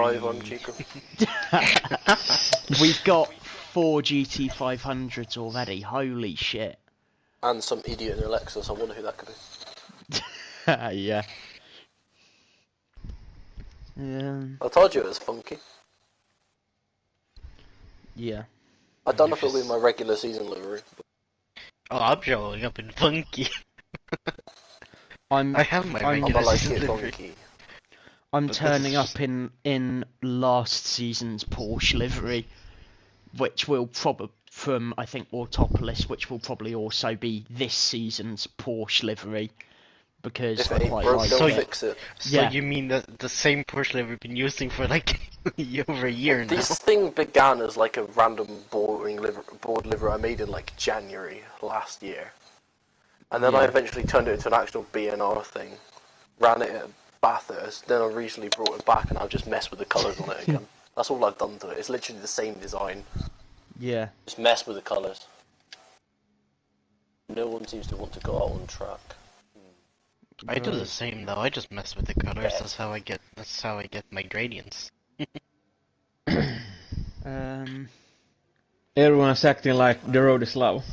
live on Chico. We've got 4 GT500s already. Holy shit. And some idiot in a Lexus. I wonder who that could be. Yeah. I told you it was funky. Yeah. I don't know if it'll be my regular season livery. Oh, I'm showing up in funky. I have my regular season livery. I'm turning up in last season's Porsche livery, which will probably from I think Autopolis, which will probably also be this season's Porsche livery, because if it ain't broke, don't fix it. So you mean the same Porsche livery we've been using for like over a year now? This thing began as like a random board livery I made in like January last year, and then I eventually turned it into an actual BNR thing, ran it at Bathurst, then I recently brought it back and I've just messed with the colours on it again. That's all I've done to it. It's literally the same design. Yeah. Just mess with the colours. No one seems to want to go out on track. I do the same though. I just mess with the colors. That's how I get my gradients. Everyone's acting like the road is love.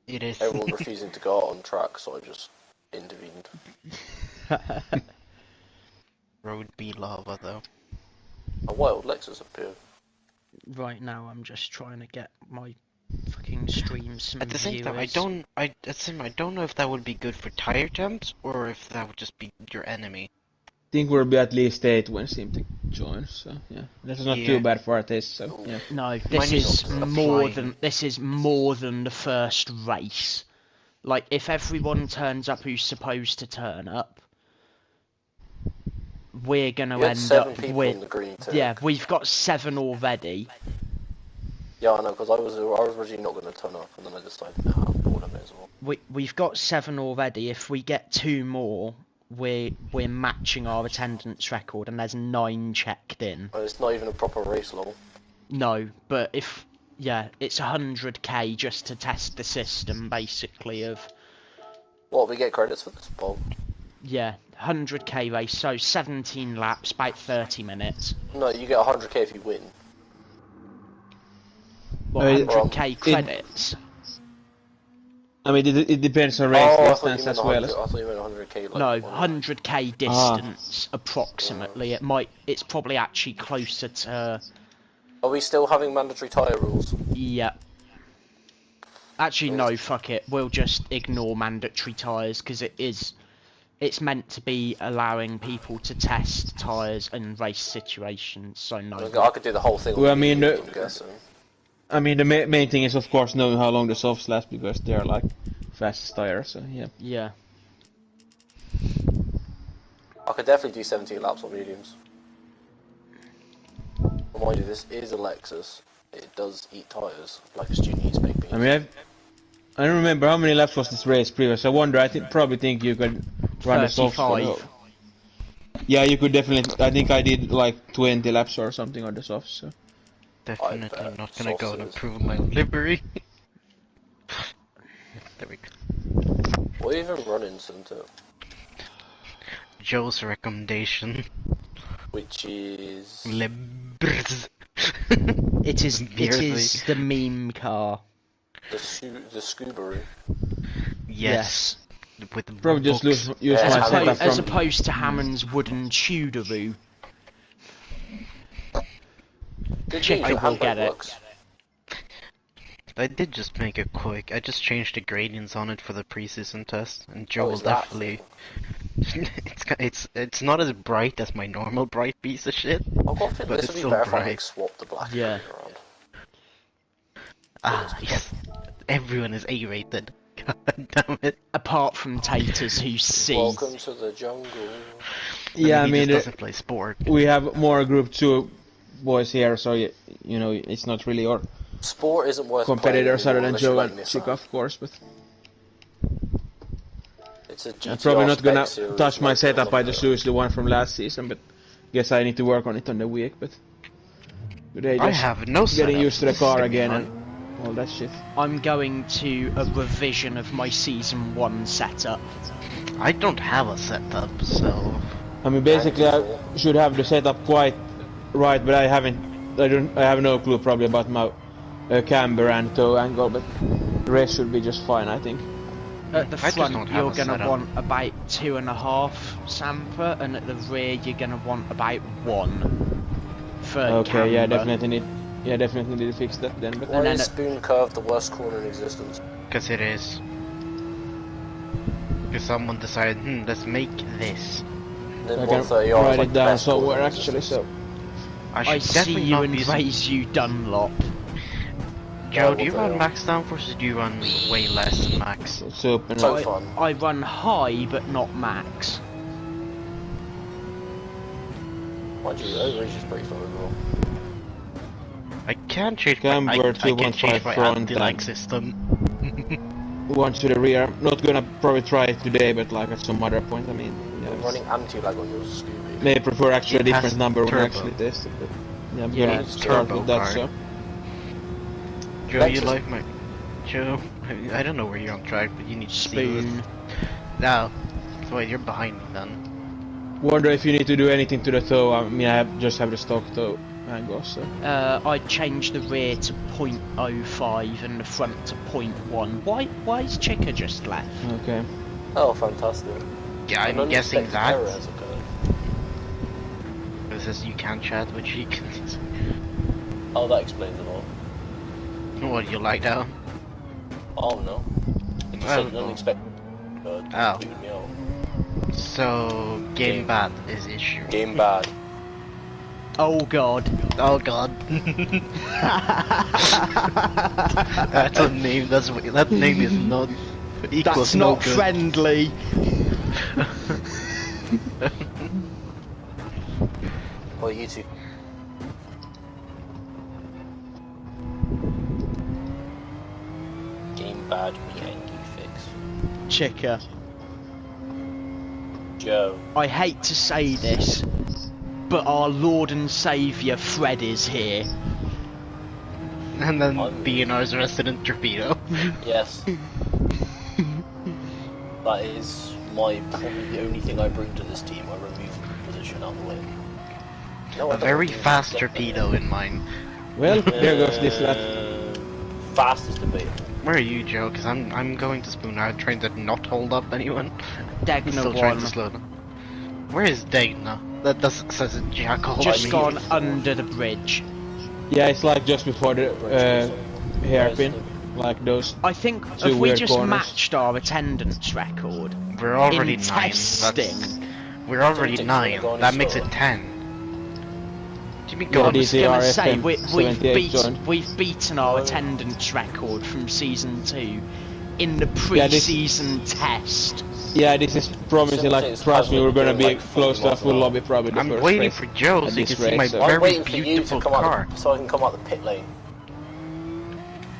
It is. Everyone refusing to go out on track, so I just intervened. Road be lava though. A wild Lexus appeared. Right now, I'm just trying to get my fucking stream some At the same time, viewers. I don't know if that would be good for tire temps or if that would just be your enemy. I think we'll be at least 8 when seem to join, so yeah. This is not too bad for our taste, so yeah. No, this is more than the first race. Like, if everyone turns up who's supposed to turn up, we're gonna end up with we've got 7 already. Yeah, I know, because I was originally not going to turn up, and then I decided, nah, I'm bored of it as well. We've got 7 already. If we get 2 more, we're matching our attendance record, and there's 9 checked in. And it's not even a proper race law. No, but it's 100k just to test the system, basically. Of what, we get credits for this, Bob? Yeah, 100k race, so 17 laps, about 30 minutes. No, you get 100k if you win. What, 100k credits? I mean, it depends on race distance as well. I thought you meant 100k. Like, no, 100k distance, approximately. It's probably actually closer to... Are we still having mandatory tyre rules? Yeah. Actually, no, fuck it. We'll just ignore mandatory tyres, because it's meant to be allowing people to test tyres in race situations, so no. I could do the whole thing. Well, I mean, the main thing is, of course, knowing how long the softs last, because they're like fastest tires, so yeah. Yeah. I could definitely do 17 laps on mediums. Mind you, this is a Lexus. It does eat tyres, like a student eats baked beans. I mean, I don't remember how many laps was this race previous. I wonder, probably think you could run the softs. Yeah, you could definitely. I think I did like 20 laps or something on the softs, so. Definitely not gonna go and improve my livery. There we go. What even running into? Joe's recommendation. Which is... Libres. It is the meme car. The Subaru. Yes. With the probably just use my setup as opposed to Hammond's wooden Tudoroo. Chicken will get it. I did just make it quick. I just changed the gradients on it for the preseason test, and Joe will definitely. It's not as bright as my normal bright piece of shit. I've got to think this would be better if I swap the black around. Ah, yes. Everyone is A-rated. God damn it. Apart from Taters who see. Welcome to the jungle. Yeah, I mean, he just doesn't play sport. We have more Group 2 boys here, so you know it's not really our sport isn't worth competitors other than Joe and Chica, of course, but it's a I'm probably not gonna touch my setup. I just used the one from last season, but guess I need to work on it on the week. But today just I have no getting used to the car again and all that shit. I'm going to a revision of my Season 1 setup. I don't have a setup, so... I mean, basically I should have the setup quite right, but I have no clue probably about my camber and toe angle, but the rest should be just fine, I think. At the I just front, don't have you're a going to setup. want about 2.5 Sampa, and at the rear, you're going to want about 1 for Okay, camber. yeah, definitely need to fix that then. But Why then is spoon curve the worst corner in existence? Because it is. Because someone decided, let's make this. Then I 130 can yards write like it the down best corner somewhere in actually. existence. So I I should see definitely you not and be raise you Dunlop. Joe, do you Yeah, run well, max downforce or do you run way less than max? it's open. So up. fun. I run high, but not max. Mind you, overreach is pretty fun as well. I can change Camber I can 2.5 change my front anti-lag and- system. One to the rear. Not gonna probably try it today, but like at some other point. I mean, yeah, I'm running anti-lag on your Scooby. may prefer actually a It has different number when I turbo. actually test it. But yeah, I'm Yeah, gonna it's start turbo with that. car. So Joe, That's you just- like my... Joe, I don't know where you're on track, but you need to see this. Spoon. No. So wait, you're behind me then. wonder if you need to do anything to the toe. I mean, just have the stock toe angle. So I'd change the rear to 0.05 and the front to 0.1. Why is Chica just left? okay. Oh, fantastic. Yeah, An I'm guessing unexpected that. error has occurred. It says you can't chat with Cheek. Oh, that explains a lot. What, you like that? Oh no. It just said an unexpected Oh. tweeted me out. So, game bad is issue. Game bad. Oh god. Oh god. That's a name, that name is not equals That's no not good. friendly. Well, you two. Game bad, me angry fix. Chica. Joe. I hate to say this, but our Lord and Saviour Fred is here. And then BNR's resident torpedo. Yes. That is probably the only thing I bring to this team. I remove the position out of the way. No, I A don't very do fast that. torpedo in mine. Well, there goes this lap. Fast is debatable. Where are you, Joe? Because I'm going to spoon out, trying to not hold up anyone. Degna Still trying to one. slow down. Where is Degna? That doesn't says a jackal. Just me. gone under the bridge. Yeah, it's like just before the hairpin, like those. I think Two if we weird just corners. matched our attendance record We're already in 9. testing. We're already Don't 9. think so, That makes slower. it 10. Jimmy, Yeah, go I on. was DGTS gonna say FM we've 78 joined. beaten our Oh. attendance record from season 2 in the Yeah, this- pre-season test. Yeah, this is promising. Like, It's trust me, we're gonna be like close to a 40 full miles lobby probably the I'm first waiting race. for Joe at so you this can see race, my so- I'm very waiting for you to beautiful come car. out, so I can come out the pit lane.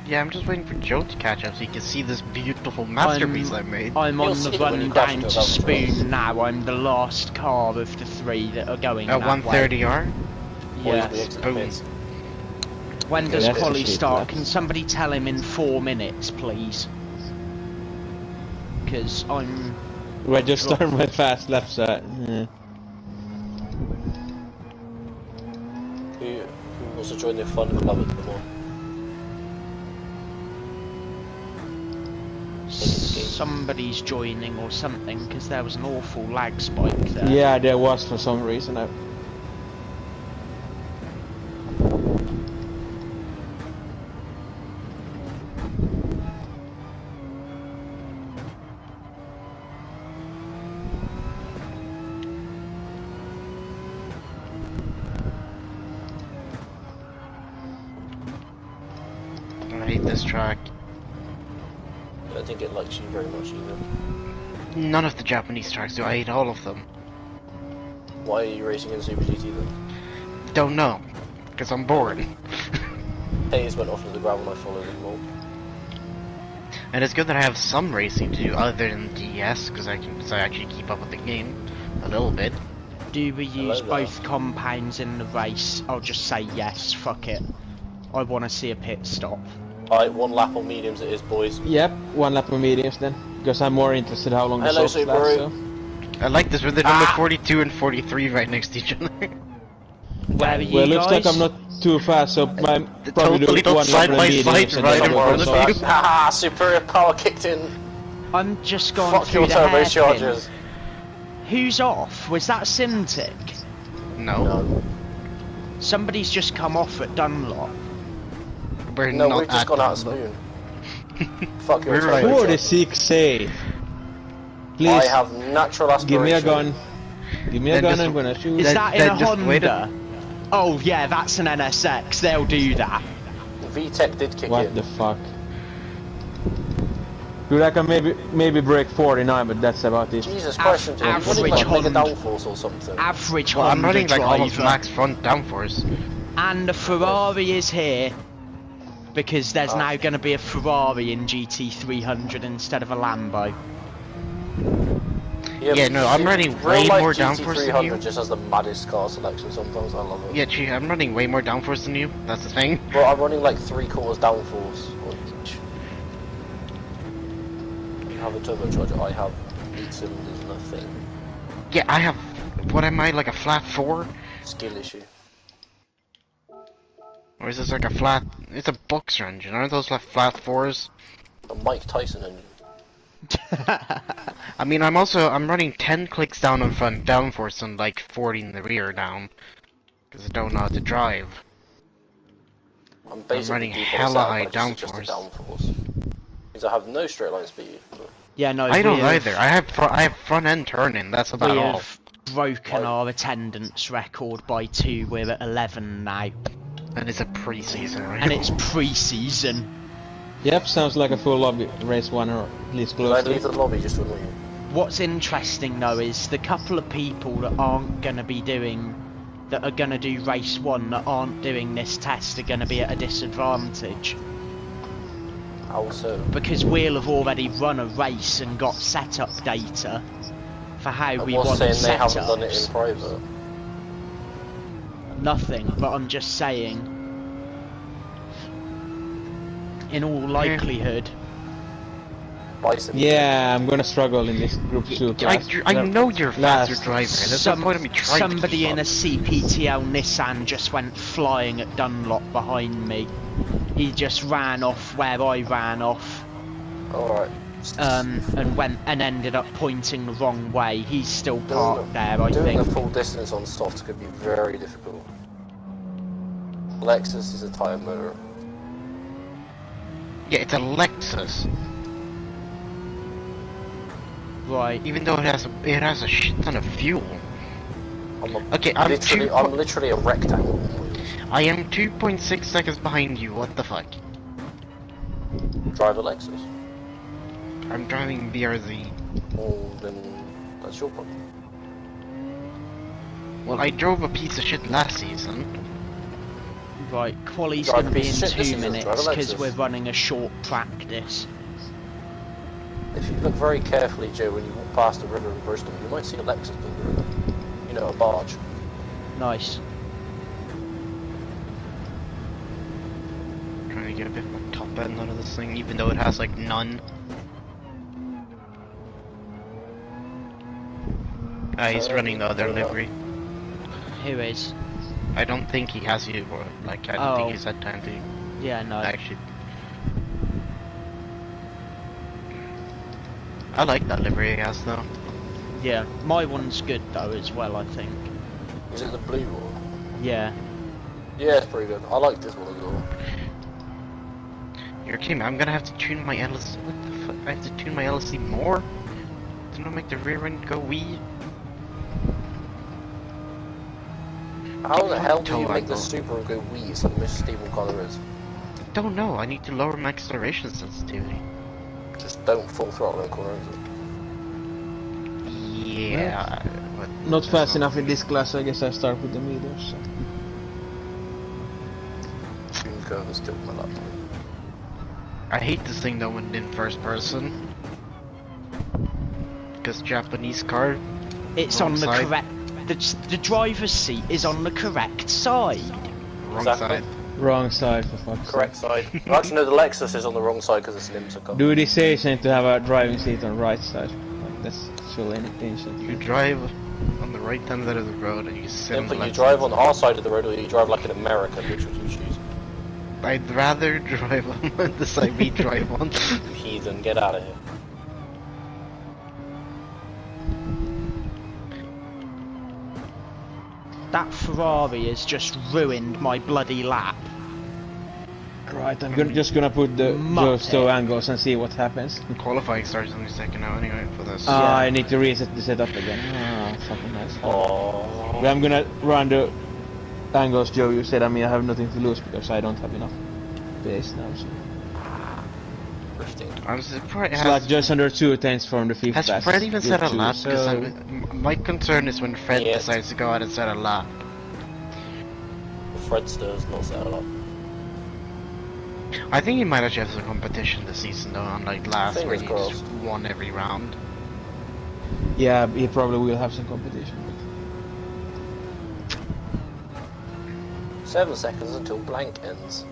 Yeah, I'm just waiting for Joe to catch up so you can see this beautiful masterpiece I made. I'm You'll on see the it when run you crash down into to a bumper. Spoon now. I'm the last car of the 3 that are going At that 130R? way. Or Yeah. you exit the Boom. pits. When Okay, does that's a Polly shit start? lap. Can somebody tell him in 4 minutes, please? Because I'm... Right, just start my fast lap side. Yeah. Who wants to join the fun and love it more? Somebody's joining or something, because there was an awful lag spike there. Yeah, there was for some reason. I hate this track. I don't think it likes you very much either. None of the Japanese tracks do. I hate all of them. Why are you racing in Super GT then? Don't know. Because I'm bored. Hayes went off into the gravel and I followed him all. And it's good that I have some racing to do other than DS, because I actually keep up with the game a little bit. Do we use Hello there. both compounds in the race? I'll just say yes, fuck it. I want to see a pit stop. Alright, 1 lap on mediums it is, boys. Yep, 1 lap of mediums then, because I'm more interested how long the Hello, softs last. Subaru. So. I like this with the number 42 and 43 right next to each other. Where are you Well, looks guys? like I'm not too fast, so I'm probably totally the not one side over by the side, mediums and right then in I'll front go of you. soft. Haha, superior power kicked in. I'm just gone Fuck through your the turbo hairpin. chargers. Who's off? Was that Simtic? No, No, Somebody's just come off at Dunlop. we're no, not we've just at gone out of Dunlop. Spoon. Fuck your We're turbo right. chargers. 46 safe. Please, I have natural aspiration. give me a gun. Give me a Then gun, just- I'm gonna shoot. Is that in a just wait Honda? Oh yeah, that's an NSX. They'll do that. VTEC did kick What in. the fuck? Dude, I can maybe break 49, but that's about it. Jesus Christ, you're running average like mega Honda. downforce or something. Average Well, I'm Honda running like driver. almost max front downforce. And the Ferrari is here because there's now going to be a Ferrari in GT300 instead of a Lambo. Yeah, no, I'm running way more downforce than you. GT300 just has the maddest car selection sometimes, I love it. Yeah, gee, I'm running way more downforce than you. That's the thing. But I'm running like 3/4 downforce on each. You have a turbocharger, I have 8 cylinders and a thing. Yeah, I have. What am I, like a flat 4? Skill issue. Or is this like a flat? It's a Boxer engine. Aren't those like flat 4s? A Mike Tyson engine. I mean, I'm running 10 clicks down on front downforce and like 40 in the rear down. Because I don't know how to drive. I'm basically running default hella set, high but it's just a downforce. downforce. Because I have no straight line speed. But Yeah, no, I don't we've- either. I have front end turning. That's about all. We've broken our attendance record by 2. We're at 11 now. And it's a preseason, right? And it's pre-season. Yep, sounds like a full lobby race one or at least Could I close. leave the lobby just to annoy you? What's interesting though is the couple of people that aren't going to be doing, that are going to do race 1 that aren't doing this test are going to be at a disadvantage. How so? Because we'll have already run a race and got setup data for how I we was want saying they setups. haven't done it in private. Nothing, but I'm just saying, in all likelihood, Bison. Yeah, I'm gonna struggle in this group 2 class. I know you're a faster Last. driver. There's no point in me trying somebody to in a keep up. CPTL Nissan just went flying at Dunlop behind me. He just ran off where I ran off, Alright. and went and ended up pointing the wrong way. He's still parked there, I Doing a think. full distance on softs could be very difficult. Lexus is a tyre motor. Yeah, it's a Lexus. Right. Even though it has a shit ton of fuel. I'm Okay, I'm literally a rectangle. I am 2.6 seconds behind you. What the fuck? Drive a Lexus. I'm driving BRZ. Well, then that's your problem. Well, I drove a piece of shit last season. Right, quali's Drive going to a be in piece of shit this 2 season, minutes drive a because Lexus. we're running a short practice. If you look very carefully, Joe, when you walk past the river in Bristol, you might see a Lexus on the river. You know, a barge. Nice. Trying to get a bit more top end out of this thing, even though it has like none. He's running the other livery. Who is? I don't think he has you, or like I don't Oh. think he's had time to Yeah, no. actually. I like that livery he has though. Yeah, my one's good though as well, I think. Is it the blue one? Yeah. Yeah, it's pretty good. I like this one as well. You're kidding me, I'm gonna have to tune my LSC. What the fuck? I have to tune my LSC more? To not make the rear end go wee? How the hell do you Toe make the angle. Subaru go wee? It's like the most stable car there is. Don't know, I need to lower my acceleration sensitivity. Just don't full throttle in corners. Yeah. But Not fast enough in this class, so I guess I start with the meters. Tune curve is still my laptop. I hate this thing though when in first person. Because Japanese car. It's Wrong on the side. correct... The driver's seat is on the correct side. Wrong Exactly. side. Wrong side for fuck's sake. Correct side. Well, actually, no, the Lexus is on the wrong side because it's an IMSA car. Do they say to have a driving seat on right side? Like, that's surely anything. You drive On the right hand side of the road, and you sit on the Then you left drive hand on our side of the road, or you drive like an American, which would you choose? I'd rather drive on the side we drive on. You heathen, get out of here. That Ferrari has just ruined my bloody lap. Right, just gonna put the those two angles and see what happens. Qualifying starts in a second now anyway for this. I need to reset the setup again. Ah, fucking nice. Oh. But I'm gonna run the angles Joe you said. I mean, I have nothing to lose because I don't have enough base now. So. I'm surprised. It's like just under 2/10 from the fifth. Has Fred even set a lap? Because so... my concern is when Fred decides to go out and set a lap. Fred does not set a lap. I think he might actually have some competition this season though, unlike last where Fingers he crossed. just won every round. Yeah, he probably will have some competition. 7 seconds until blank ends.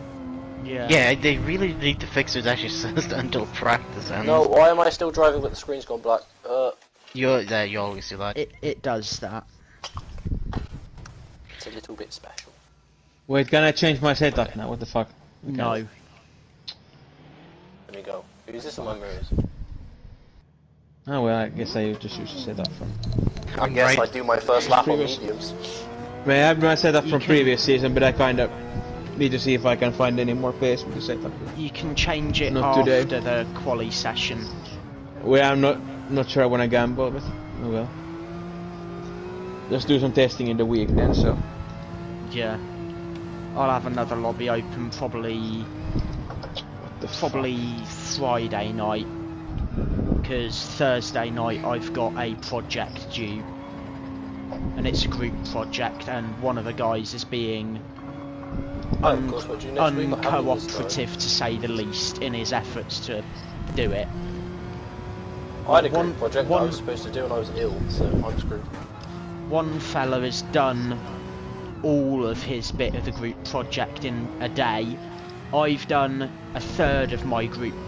Yeah, they really need to fix it actually until practice ends. No, why am I still driving with the screen's gone black? You always do that. It does that. It's a little bit special. Wait, can I change my setup now? What the fuck? Okay. No. Let me go. Who's this on my mirrors? Oh well, I guess I just use the setup from... I guess I do my first lap on mediums. I have my setup from previous season, but I kinda need to see if I can find any more pace with the setup. You can change it Not after today. the quali session. Well, I'm not sure when I gamble, but oh well. Just do some testing in the week then, so... Yeah. I'll have another lobby open probably Friday night, because Thursday night I've got a project due, and it's a group project, and one of the guys is being uncooperative to say the least in his efforts to do it. I had a group project that I was supposed to do and I was ill, so I'm screwed. One fella has done all of his bit of the group project in a day. I've done a third of my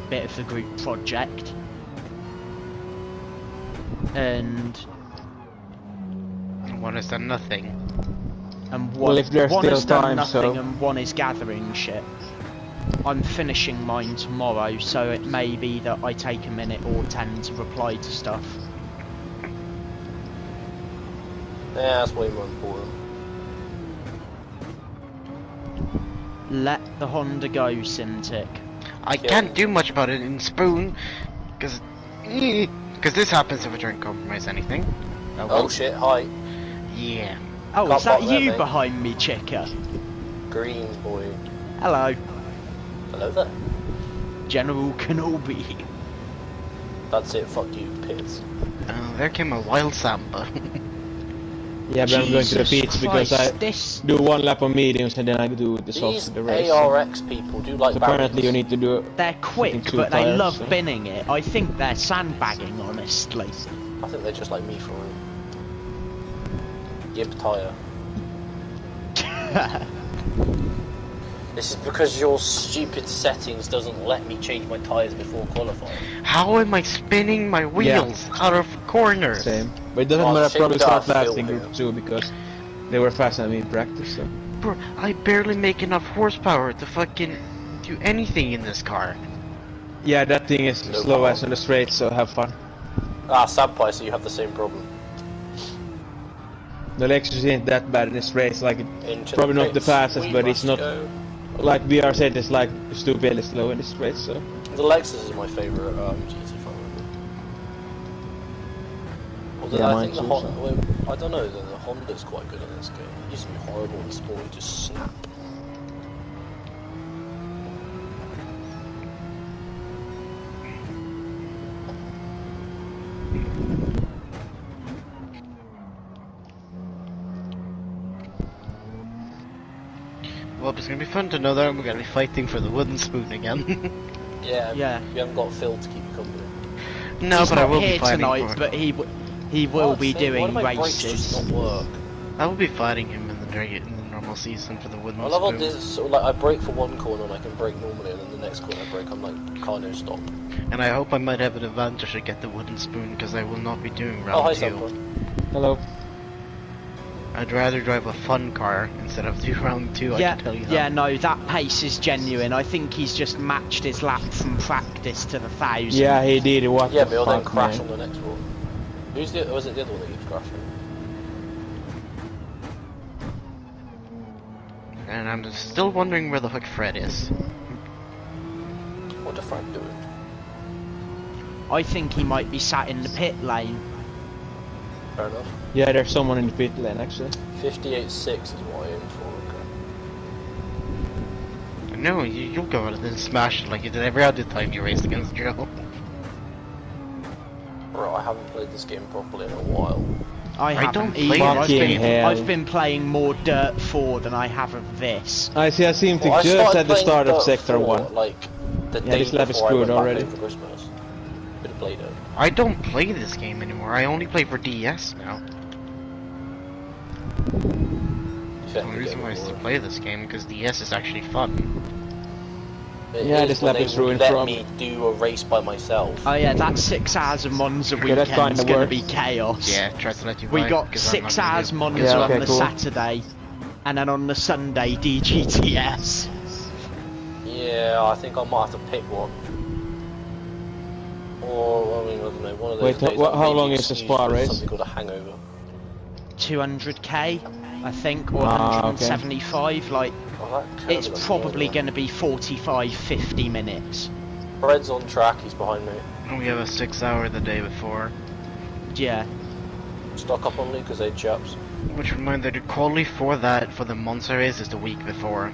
bit of the group project, and one has done nothing. And well, if there's one still has done time, nothing, so... and one is gathering shit. I'm finishing mine tomorrow, so it may be that I take a minute or 10 to reply to stuff. Yeah, that's way more important. Let the Honda go, Cintiq. I can't do much about it in Spoon, because this happens if I don't compromise anything. Oh shit, hi. Yeah. Oh, Can't is that bot there, you mate. behind me, Chicker? Green boy. Hello, Hello there. General Kenobi. That's it, fuck you, Piz. There came a wild Samba. Yeah, but I'm going to the Jesus beach because I Christ, do one lap on mediums and then I do the softs These in the race. ARX people do like So apparently you barriers. need to do... they're quick, two but they tires, love so- binning it. I think they're sandbagging, honestly. I think they're just like me for real. Yib tyre. This is because your stupid settings doesn't let me change my tyres before qualifying. How am I spinning my wheels out of corners? Same. But it doesn't Oh, matter, shit, probably Darth start last Vader. in Group 2 because they were faster than me in practice, so... Bro, I barely make enough horsepower to fucking do anything in this car. Yeah, that thing is No slow power. as on the straight, so have fun. Ah, Sandpie, so you have the same problem. The Lexus ain't that bad in the straight, like Into probably not the pits fastest, we but it's must not go. like VR said, it's like stupidly slow in the straight, so... The Lexus is my favourite GT5. Although Yeah, I mine think the too, Honda, so. well, I don't know, the Honda's quite good in this game. It used to be horrible in sport, it just snap. Well, it's gonna be fun to know that we're gonna be fighting for the wooden spoon again. Yeah, Yeah. you haven't got Phil to keep you company. No, He's but not I will be here fighting tonight, for but he will be Why doing do my brakes races. just not work? I will be fighting him in the normal season for the wooden I love how spoon. this sort of like I brake for one corner and I can brake normally, and then the next corner I brake, I'm like, car no stop. And I hope I might have an advantage to get the wooden spoon because I will not be doing Oh, hi round 2. Sandpie. Hello. I'd rather drive a fun car instead of do round 2, Yeah, I can tell you that. yeah, no, that pace is genuine. I think he's just matched his lap from practice to the 1,000. Yeah, he did. What Yeah, the but he'll then fuck, crash man? on the next one. Who's the? Was it the other one that keeps crashing? And I'm still wondering where the fuck Fred is. What the Frank doing? I think he might be sat in the pit lane. Fair enough. Yeah, there's someone in the pit lane actually. 58.6 is what I aim for. Okay. No, you'll go out and smash it like you did every other time you raced against Joe. Bro, I haven't played this game properly in a while. I don't haven't play either. this game. I've been playing more Dirt 4 than I have of this. I seem to Well, I just started at the playing start of Dirt Sector 4, 1. like the Yeah, day this lap is before I screwed went back already. home for Christmas. Bit of Play-Doh. I don't play this game anymore. I only play for DS now. The only reason why I still play this game because DS is actually fun. Yeah, this lap is ruined let from- me do a race by myself. Oh yeah, that 6 hours of Monza Okay, that weekend is kinda going to works. be chaos. Yeah, try to let you We buy, got 'cause I'm 6 not hours really- Monza Yeah, on okay, the cool. Saturday, and then on the Sunday DGTS. Yeah, I think I might have to pick one. Or, I mean, I don't know, one of those Wait, days how I may long be is the excused Spa for race? Something called a hangover. 200k, I think, or Ah, okay. 175. Like, Oh, that curve it's is probably annoying. going to be 45-50 minutes. Fred's on track, he's behind me. And we have a 6 hour the day before. Yeah. Stock up on Lucas, chaps. Which reminder, the quality for that, for the Monza race is the week before.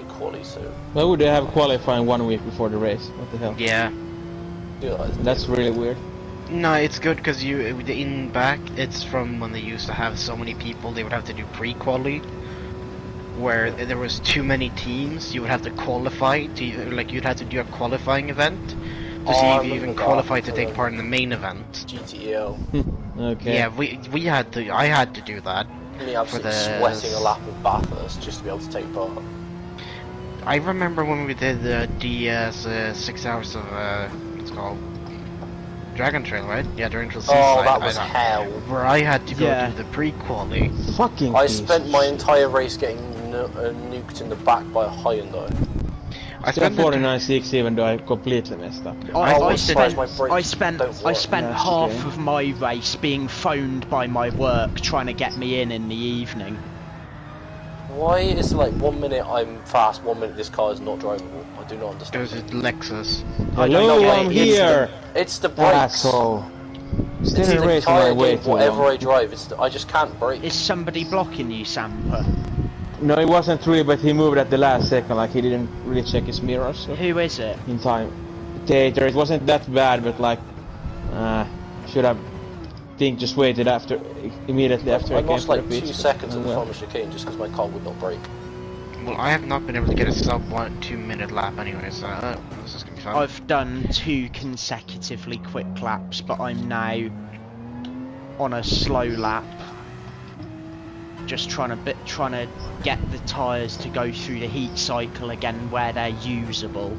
Quali soon. Why would they have qualifying 1 week before the race? What the hell? Yeah. That's really weird. No, it's good because you, in back, it's from when they used to have so many people, they would have to do pre-quali. Where there was too many teams, you would have to qualify, like you'd have to do a qualifying event. To see if you even qualified to take part in the main event. GTEL. Okay. Yeah, we had to, I had to do that. Me absolutely sweating a lap of Bathurst just to be able to take part. I remember when we did the DS 6 hours of what's it called Dragon Trail, right? Yeah, Dragon Trail Seaside. Oh, that was hell. Where I had to go Yeah. do the pre-quali. Fucking I piece spent of my shit. entire race getting nuked in the back by a Hyundai. I Still spent the 49.6 even though I completely messed up. I was surprised my brakes I spent don't work. Yeah, half okay. of my race being phoned by my work trying to get me in the evening. Why is like 1 minute I'm fast, 1 minute this car is not drivable? I do not It understand. was a Lexus. Hello, know, I'm it's here! It's the brakes. Asshole. It's Still in the racing my entire way game, too whatever long. I drive, I just can't brake. Is somebody blocking you, Sampa? No, it wasn't really, but he moved at the last second, like he didn't really check his mirrors so Who is it? in time. Tater, it wasn't that bad, but like, should have, just waited after, immediately after I I came lost for like the 2 pits. seconds in the Well. front of chicane just because my car would not brake. Well, I have not been able to get a sub 2 minute lap anyway, so this is gonna be fun. I've done 2 consecutively quick laps, but I'm now on a slow lap. Just trying to get the tyres to go through the heat cycle again where they're usable.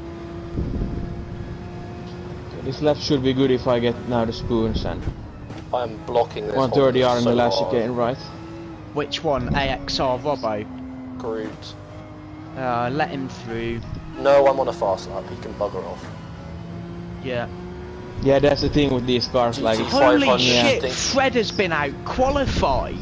This lap should be good if I get now the spoons and I'm blocking this 130 Honda R in the so last hard. chicane, right? Which one? AXR Robbo? Groot. Let him through. No, I'm on a fast lap, he can bugger off. Yeah. Yeah, that's the thing with these cars, like GT it's, Holy 500, shit, think- Fred has been out qualified.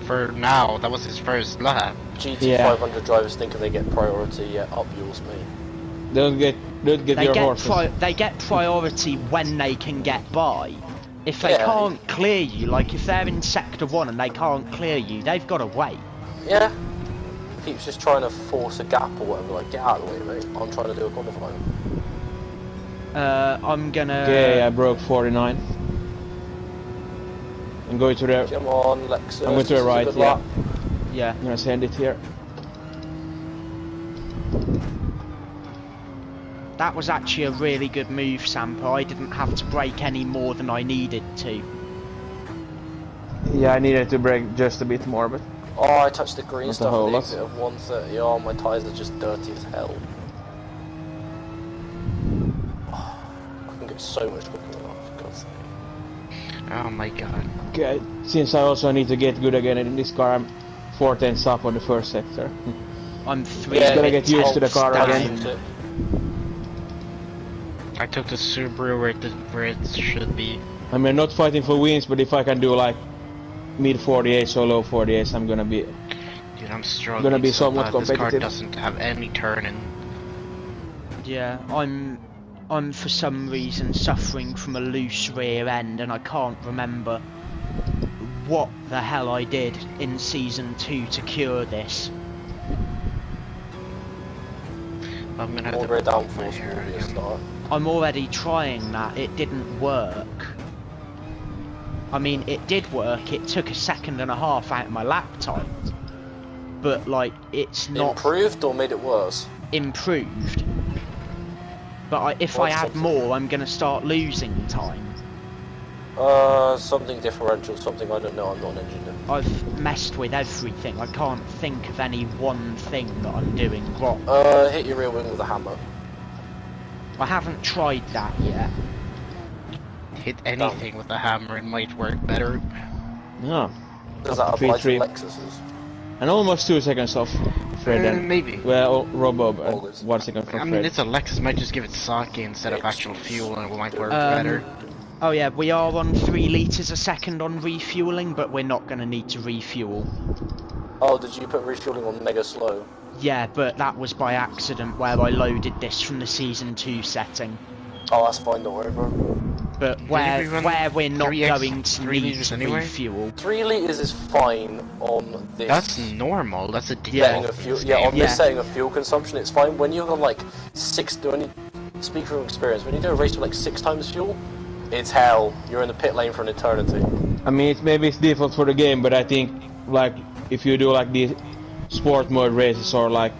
For now, that was his first lap. GT500 drivers thinking they get priority, yeah, up yours, mate. don't get your horses. They get priority when they can get by. If they Yeah. can't clear you, like if they're in sector 1 and they can't clear you, they've got to wait. Yeah. Keeps just trying to force a gap or whatever, like, get out of the way, mate. I'm trying to do a qualifying. I'm gonna... Okay, I broke 49. I'm going to the... Come on, Lexus. I'm going to this the is a right, good yeah. lap. Yeah. I'm gonna send it here. That was actually a really good move, Sampa. I didn't have to brake any more than I needed to. Yeah, I needed to brake just a bit more, but... Oh, I touched the green Not a stuff whole at the lot. exit of 130. Oh, my tyres are just dirty as hell. Oh, I can get so much quicker than that, for God's sake. Oh my god. Okay, since I also need to get good again in this car, I'm 4/10 up on the first sector. I'm 3 Yeah, gotta get used to the car down. again. I took the Subaru where it should be. I mean, not fighting for wins, but if I can do like mid 48s or low 48s, I'm gonna be. Dude, I'm struggling. Gonna be so somewhat bad. This car competitive. doesn't have any turning. Yeah, I'm for some reason suffering from a loose rear end, and I can't remember what the hell I did in Season 2 to cure this. I'm gonna have All to rear put downforce my will hair be a again. start. I'm already trying that, it didn't work. I mean, it did work, it took a second and a half out of my lap time. But, like, it's not Improved or made it worse? improved. But if I What's add something? more, I'm gonna start losing time. Something differential, something I don't know, I'm not an engineer. I've messed with everything, I can't think of any one thing that I'm doing wrong. Hit your rear wing with a hammer. I haven't tried that yet. Hit anything with a hammer, it might work better. Yeah. Does Up that to apply to 3-3. Lexuses? And almost 2 seconds off Fred and Maybe. well, Robo, and Always. 1 second from I Fred. mean, it's a Lexus, might just give it sake instead of actual fuel and it might work better. Oh yeah, we are on 3 litres a second on refueling, but we're not going to need to refuel. Oh, did you put refueling on mega slow? Yeah, but that was by accident where I loaded this from the Season 2 setting. Oh, that's fine, don't worry, bro. But we where run we're not 3x going to 3 need litres to anyway? refuel. 3 litres is fine on this. That's normal, that's a setting default. of fuel. in Yeah, this on game. Yeah. this setting of fuel consumption, it's fine. When you're on like when you speak from experience, when you do a race with like 6 times fuel, it's hell. You're in the pit lane for an eternity. I mean, maybe it's default for the game, but I think like if you do like the sport mode races or like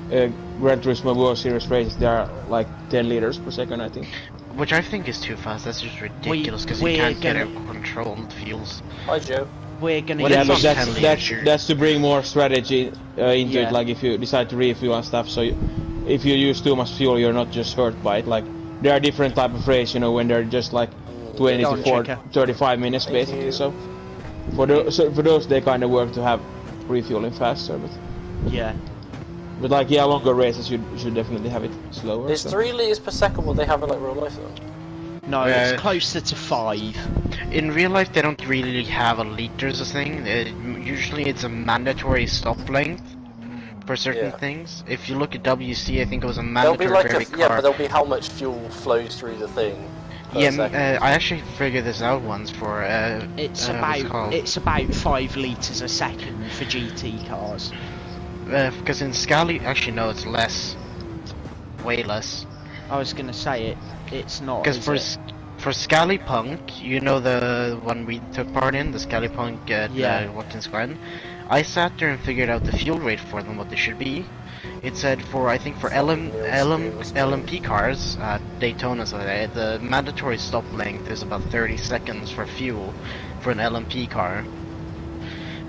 Gran Turismo World Series races, they are like 10 liters per second, I think. Which I think is too fast, that's just ridiculous, because you we're can't get gonna- out controlled fuels. Hi, Joe. We're going to What Yeah, is but on that's 10 that's liters? that's to bring more strategy into Yeah. it. Like if you decide to refuel and stuff, so if you use too much fuel, you're not just hurt by it. Like there are different type of races, you know, when they're just like 20 Go to on, 40, Chica. 35 minutes Thank basically. you. So for those they kind of work to have refueling faster, Yeah. but like yeah, longer races you should definitely have it slower. Is so. 3 litres per second what they have in like real life though? No, it's closer to 5. In real life, they don't really have a liters thing. Usually, it's a mandatory stop length for certain Yeah. things. If you look at WC, I think it was a There'll be mandatory like for every yeah, car. but there'll be how much fuel flows through the thing. Per Yeah, second. I actually figured this out once for It's what's it called? about 5 litres a second for GT cars. Because in Scali, actually no, it's less, way less. I was going to say it's not. Because is it? for Scally Punk, you know the one we took part in, the Scally Punk at Yeah. Watkins Glen. I sat there and figured out the fuel rate for them, what they should be. It said for I think for LMP cars at Daytona, so the mandatory stop length is about 30 seconds for fuel for an LMP car,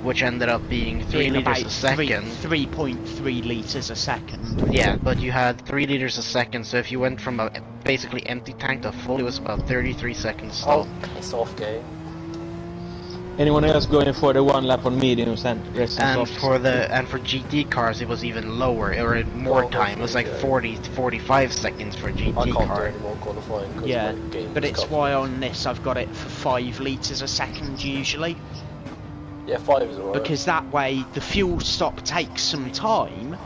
which ended up being 3 Being liters about a second. 3.3 litres a second. Yeah, but you had 3 liters a second, so if you went from a basically empty tank to full, it was about 33 seconds stop. Oh, piss off, game. Anyone else going for the 1 lap on mediums and rest And softs? for GT cars, it was even lower, or more Oh, time. It was like yeah. 40 to 45 seconds for a I GT can't do car. any more qualifying. 'cause Yeah, my game but is it's cut. why on this I've got it for 5 litres a second usually. Yeah, 5 is alright. Because that way the fuel stop takes some time,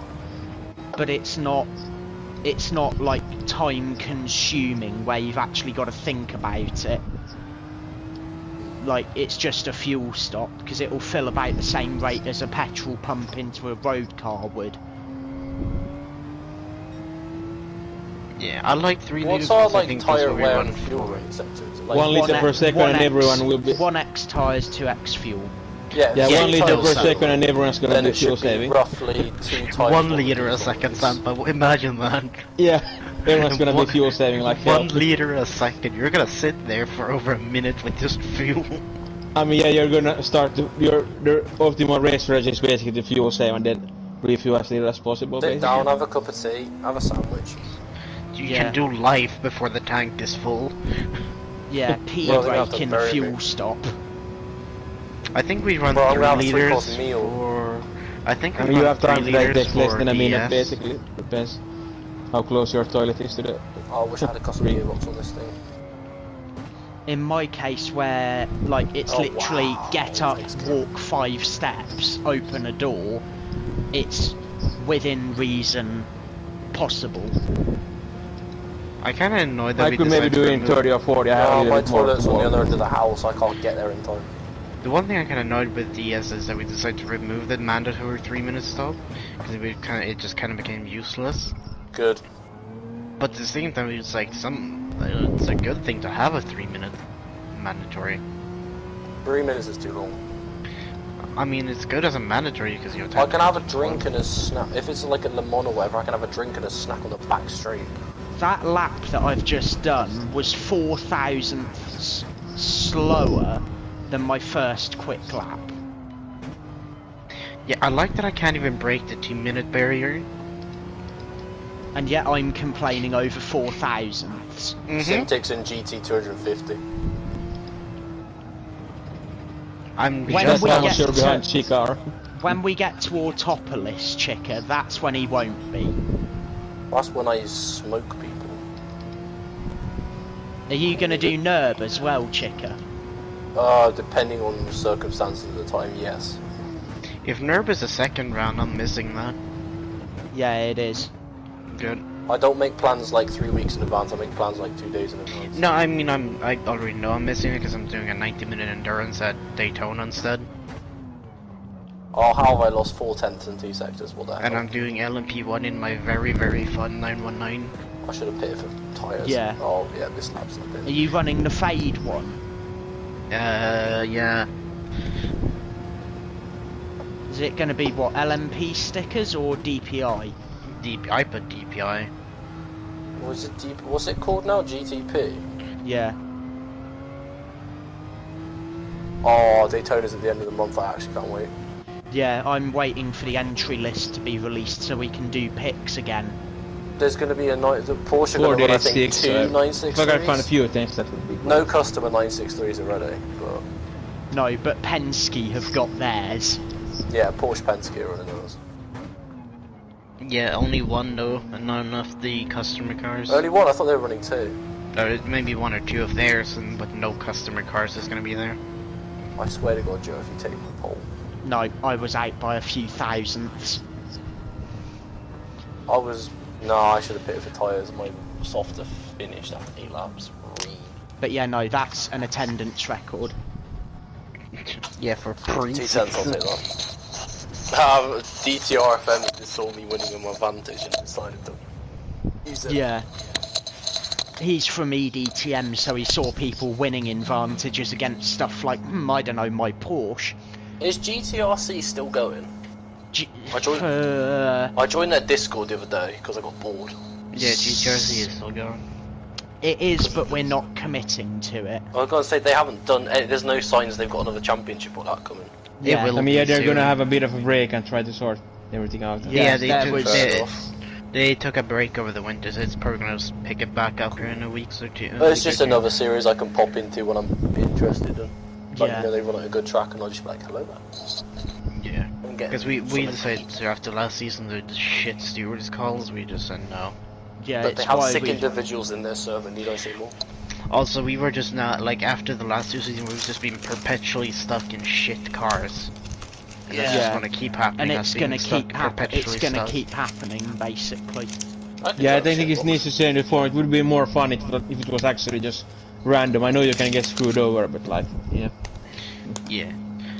but it's not like time consuming where you've actually got to think about it. Like it's just a fuel stop because it will fill about the same rate as a petrol pump into a road car would. Yeah, I like 3 liters. What's our because I like think that's tyre what we wear run and fuel for. rate sectors? Like, 1 liter per second and everyone will be... 1x tyres, 2x fuel. yeah, Yeah, Yeah, 1 liter per so- second and everyone's gonna then be it fuel should be saving. roughly 2 times 1 what liter the a second, diesel is. Sampa. Imagine that. Yeah, everyone's gonna be One- fuel saving like hell. 1 liter a second. You're gonna sit there for over a minute with just fuel. I mean, yeah, you're gonna start to... The optimal race strategy is basically to fuel save and then refuel as little as possible, Sit basically. down, have a cup of tea, have a sandwich. You Yeah. can do life before the tank is full. Yeah, P Well, they're gonna have to brake in the bury fuel me. stop. I think we run Well, I'm 3 gonna have 3 liters course meal. for... I think I we mean, you run have 3 time for that. It liters takes less for than a minute, DS. basically. Depends how close your toilet is to the. Oh, I wish I had a custom Ring. gearbox on this thing. In my case, where like it's Oh, literally wow. get up, Thanks, Kim. walk 5 steps, open a door, it's within reason possible. I kinda annoyed that I we could maybe decided do to it in remove... 30 or 40. I have a No, little my bit more toilet's to on the walk. other end of the house, I can't get there in time. The one thing I kinda annoyed with DS is that we decided to remove the mandatory 3-minute stop, because it just kinda became useless. Good. But at the same time, it's like it's a good thing to have a 3-minute mandatory. 3 minutes is too long. I mean, it's good as a mandatory because you have I time can to have a go to drink toilet. and a snack. If it's like a Le Mans or whatever, I can have a drink and a snack on the back straight. That lap that I've just done was 4 thousandths slower than my first quick lap. Yeah, I like that I can't even break the 2-minute barrier. And yet I'm complaining over 4 thousandths. Simtix in GT 250. I'm When That's we how get much you're to- behind Chikar. When we get to Autopolis, Chica, that's when he won't be. That's when I smoke people. Are you gonna do Nerb as well, Chica? Depending on the circumstances at the time, yes. If NERB is the second round, I'm missing that. Yeah, it is. Good. I don't make plans like 3 weeks in advance, I make plans like 2 days in advance. No, I mean I already know I'm missing it because I'm doing a 90-minute endurance at Daytona instead, Oh, how have I lost 4 tenths in 2 sectors? What the hell? and I'm doing LMP1 in my very fun 919. I should have pitted for tyres. Yeah. Oh, yeah, this lap's not Are good. you running the fade one? Yeah. Is it gonna be what, LMP stickers or DPI? I put DPI. What's it called now? GTP? Yeah. Oh, Daytona's at the end of the month, I actually can't wait. Yeah, I'm waiting for the entry list to be released so we can do picks again. There's going to be the Porsche going to run, I think, 2 If I can find a 963s. few things, that would be cool. No customer 963s already, but No, but Penske have got theirs. yeah, Porsche Penske are running those. Yeah, only one though, and not enough the customer cars. Only one? I thought they were running 2. Or maybe 1 or 2 of theirs, but no customer cars is gonna be there. I swear to God, Joe, if you take the pole. No, I was out by a few thousandths. No, I should have pitted for tyres. My softer finished after 8 laps. But yeah, no, that's an attendance record. Yeah, for 2 pre. cents, I'll take that. DTRFM just saw me winning in my Vantage and decided to use it. Yeah. He's from EDTM, so he saw people winning in Vantages against stuff like, I don't know, my Porsche. Is GTRC still going? G I joined- I joined their Discord the other day because I got bored. Yeah, GTRC is still going. It is, but we're not committing to it. I was gonna say they haven't done. There's no signs they've got another championship or that coming. They Yeah. will I mean, yeah, be they're soon. gonna have a bit of a break and try to sort everything out. Yeah, they there took, was- they took a break over the winter, so it's probably gonna pick it back up here in a week or two. It's just another series I can pop into when I'm interested in. Like, Yeah. you know, they run at a good track and I'll just be like, hello there. Yeah. I'm getting Because we something. decided to, after last season, the shit stewards calls, we just said no. Yeah, But it's they have why sick we... individuals in their server, need I say more? Also, we were just not, like, after the last 2 seasons, we've just been perpetually stuck in shit cars. And that's just Yeah. gonna keep happening. And us it's being gonna stuck keep happening. perpetually It's gonna stuck. keep happening, basically. Yeah, I think it needs to change the form. It would be more fun if it was actually just random. I know you can get screwed over, but like, yeah. Yeah.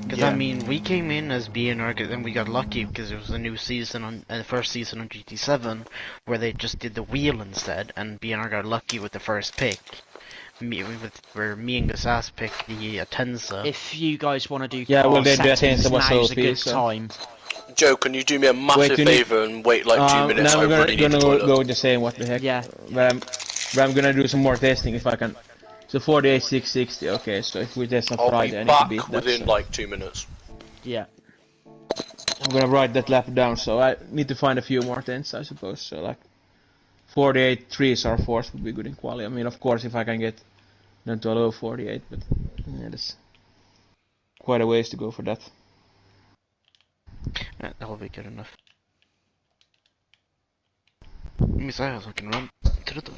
Because, Yeah. I mean, we came in as BNR, and we got lucky because it was a new season, on the first season on GT7, where they just did the wheel instead, and BNR got lucky with the first pick. Where me and Gassas picked the Atenza. If you guys want to do Yeah, car well, the settings, Atenza was now's so a good so- time. Joe, can you do me a massive you need- favour and wait like 2 minutes? Now I I'm gonna, really need the go toilet. with the same, what the heck. Yeah. But I'm gonna do some more testing if I can. So 48,660, okay, so if we test on I'll Friday, be I need back to beat that. within So like 2 minutes. Yeah. I'm gonna write that lap down, so I need to find a few more tents, I suppose. So like 48 3s or 4s would be good in quali. I mean, of course, if I can get Down to a low 48, but yeah, that's quite a ways to go for that. Yeah, that will be good enough. Messiah so can run to the door.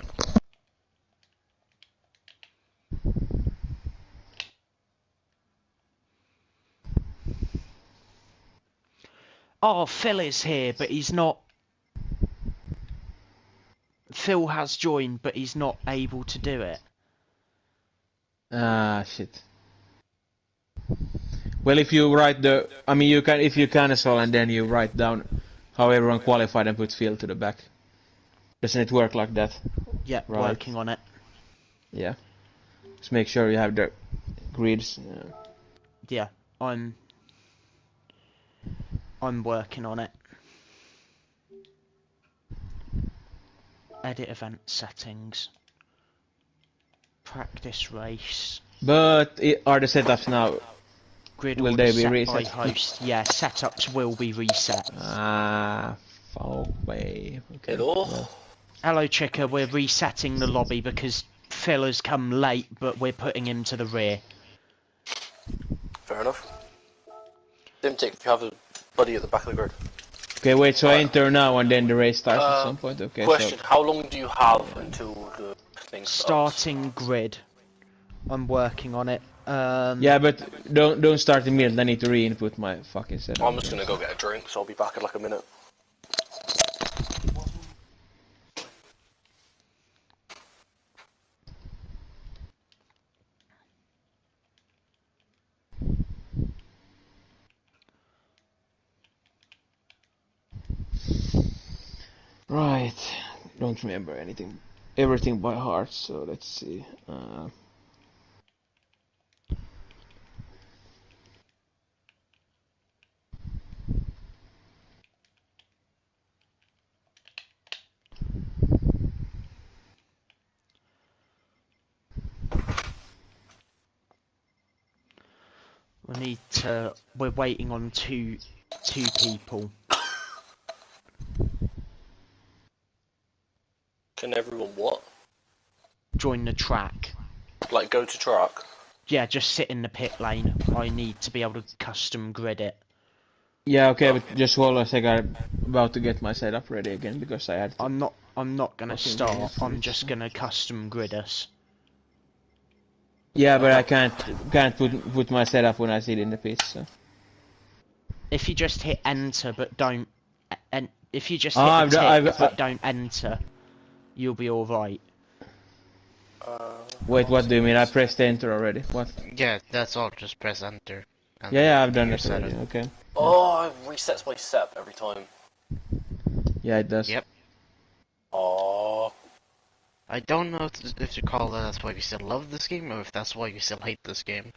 Oh, Phil is here, but he's not. Phil has joined, but he's not able to do it. Ah, shit. Well, if you write the, I mean, you can, if you cancel and then you write down how everyone qualified and put Phil to the back. Doesn't it work like that? Yeah, Right. working on it. Yeah. Just make sure you have the grids. Yeah, I'm working on it. Edit event settings. Practice race. But are the setups now? Grid Will order they be set reset? by host. Yeah, setups will be reset. Ah, fuck me. Okay. Hello? Well. Hello, Chicker. We're resetting the lobby because Phil has come late, but we're putting him to the rear. Fair enough. Dimtic, you have a buddy at the back of the grid. Okay, wait, so I Right. enter now and then the race starts at some point? Okay, Question, so... how long do you have until the thing starts? Starting grid. I'm working on it. Yeah, but don't start immediately, I need to re-input my fucking setup. I'm just gonna go get a drink, so I'll be back in like a minute. Right, don't remember everything by heart, so let's see. We're waiting on two people. Can everyone what? Join the track. Like go to track? Yeah, just sit in the pit lane. I need to be able to custom grid it. Yeah, okay, but just hold on a second, I'm about to get my setup ready again, because I had to... I'm not gonna Okay, start. yes, I'm yes. just gonna custom grid us. Yeah, but I can't put my setup when I sit in the pit, so... If you just hit enter but don't, and if you just hit Ah, the I've- tick but don't enter, you'll be all right. Wait, what do you mean? I pressed enter already. What? Yeah, that's all. Just press enter. And Yeah, I've done your it already, setup. okay. Oh, it resets my setup every time. Yeah, it does. Yep. Oh, I don't know if you call that's why you still love this game or if that's why you still hate this game.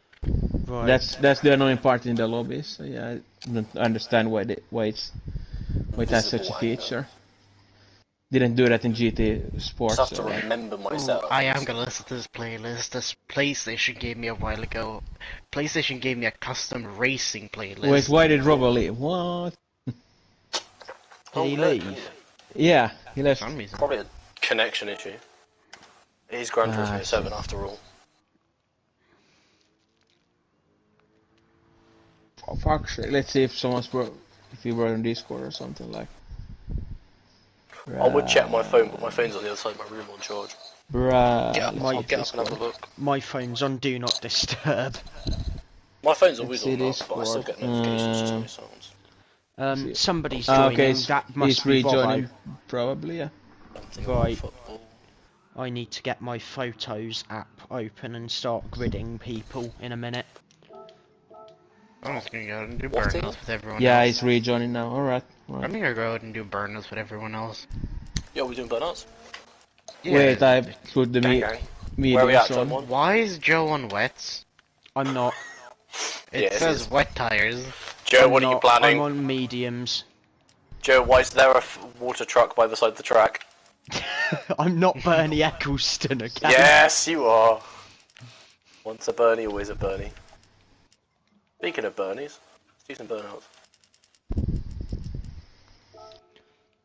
Right. That's the annoying part in the lobby, so yeah, I don't understand why it has such a Visible feature. Didn't do that in GT Sports. just have to so, remember my Ooh, setup. I am gonna listen to this playlist. This PlayStation gave me a while ago. PlayStation gave me a custom racing playlist. Wait, why did Robo leave? What? Did Oh, he no. leave? Yeah, he left. For some reason. Probably a connection issue. It is Gran Turismo Ah, 7 shit. after all. Oh, fuck's sake. Let's see if if he were on Discord or something like. I would check my phone, but my phone's on the other side of my room on charge. Bruh. Yeah, let's I'll hit get up and have a Discord. look. My phone's on do not disturb. My phone's always see on that, but I still Discord. get notifications to my sounds. See. Somebody's Ah, joining. okay, That he's must be rejoining. Volvo. Probably, yeah. Something Right. on football. I need to get my Photos app open and start gridding people in a minute. I'm just gonna go out and do What burnouts with everyone Yeah, else. he's rejoining now. Alright. I'm gonna go out and do burnouts with everyone else. Yeah, we're doing burnouts. Wait, I put the Gang gang. mediums Where are we at, on. someone? Why is Joe on wets? I'm not. It Yeah, it says is. wet tires. Joe, I'm what are you not. planning? I'm on mediums. Joe, why is there a water truck by the side of the track? I'm not Bernie Eccleston, okay? Yes, you are. Once a Bernie, always a Bernie. Speaking of Bernies, let's do some burnouts.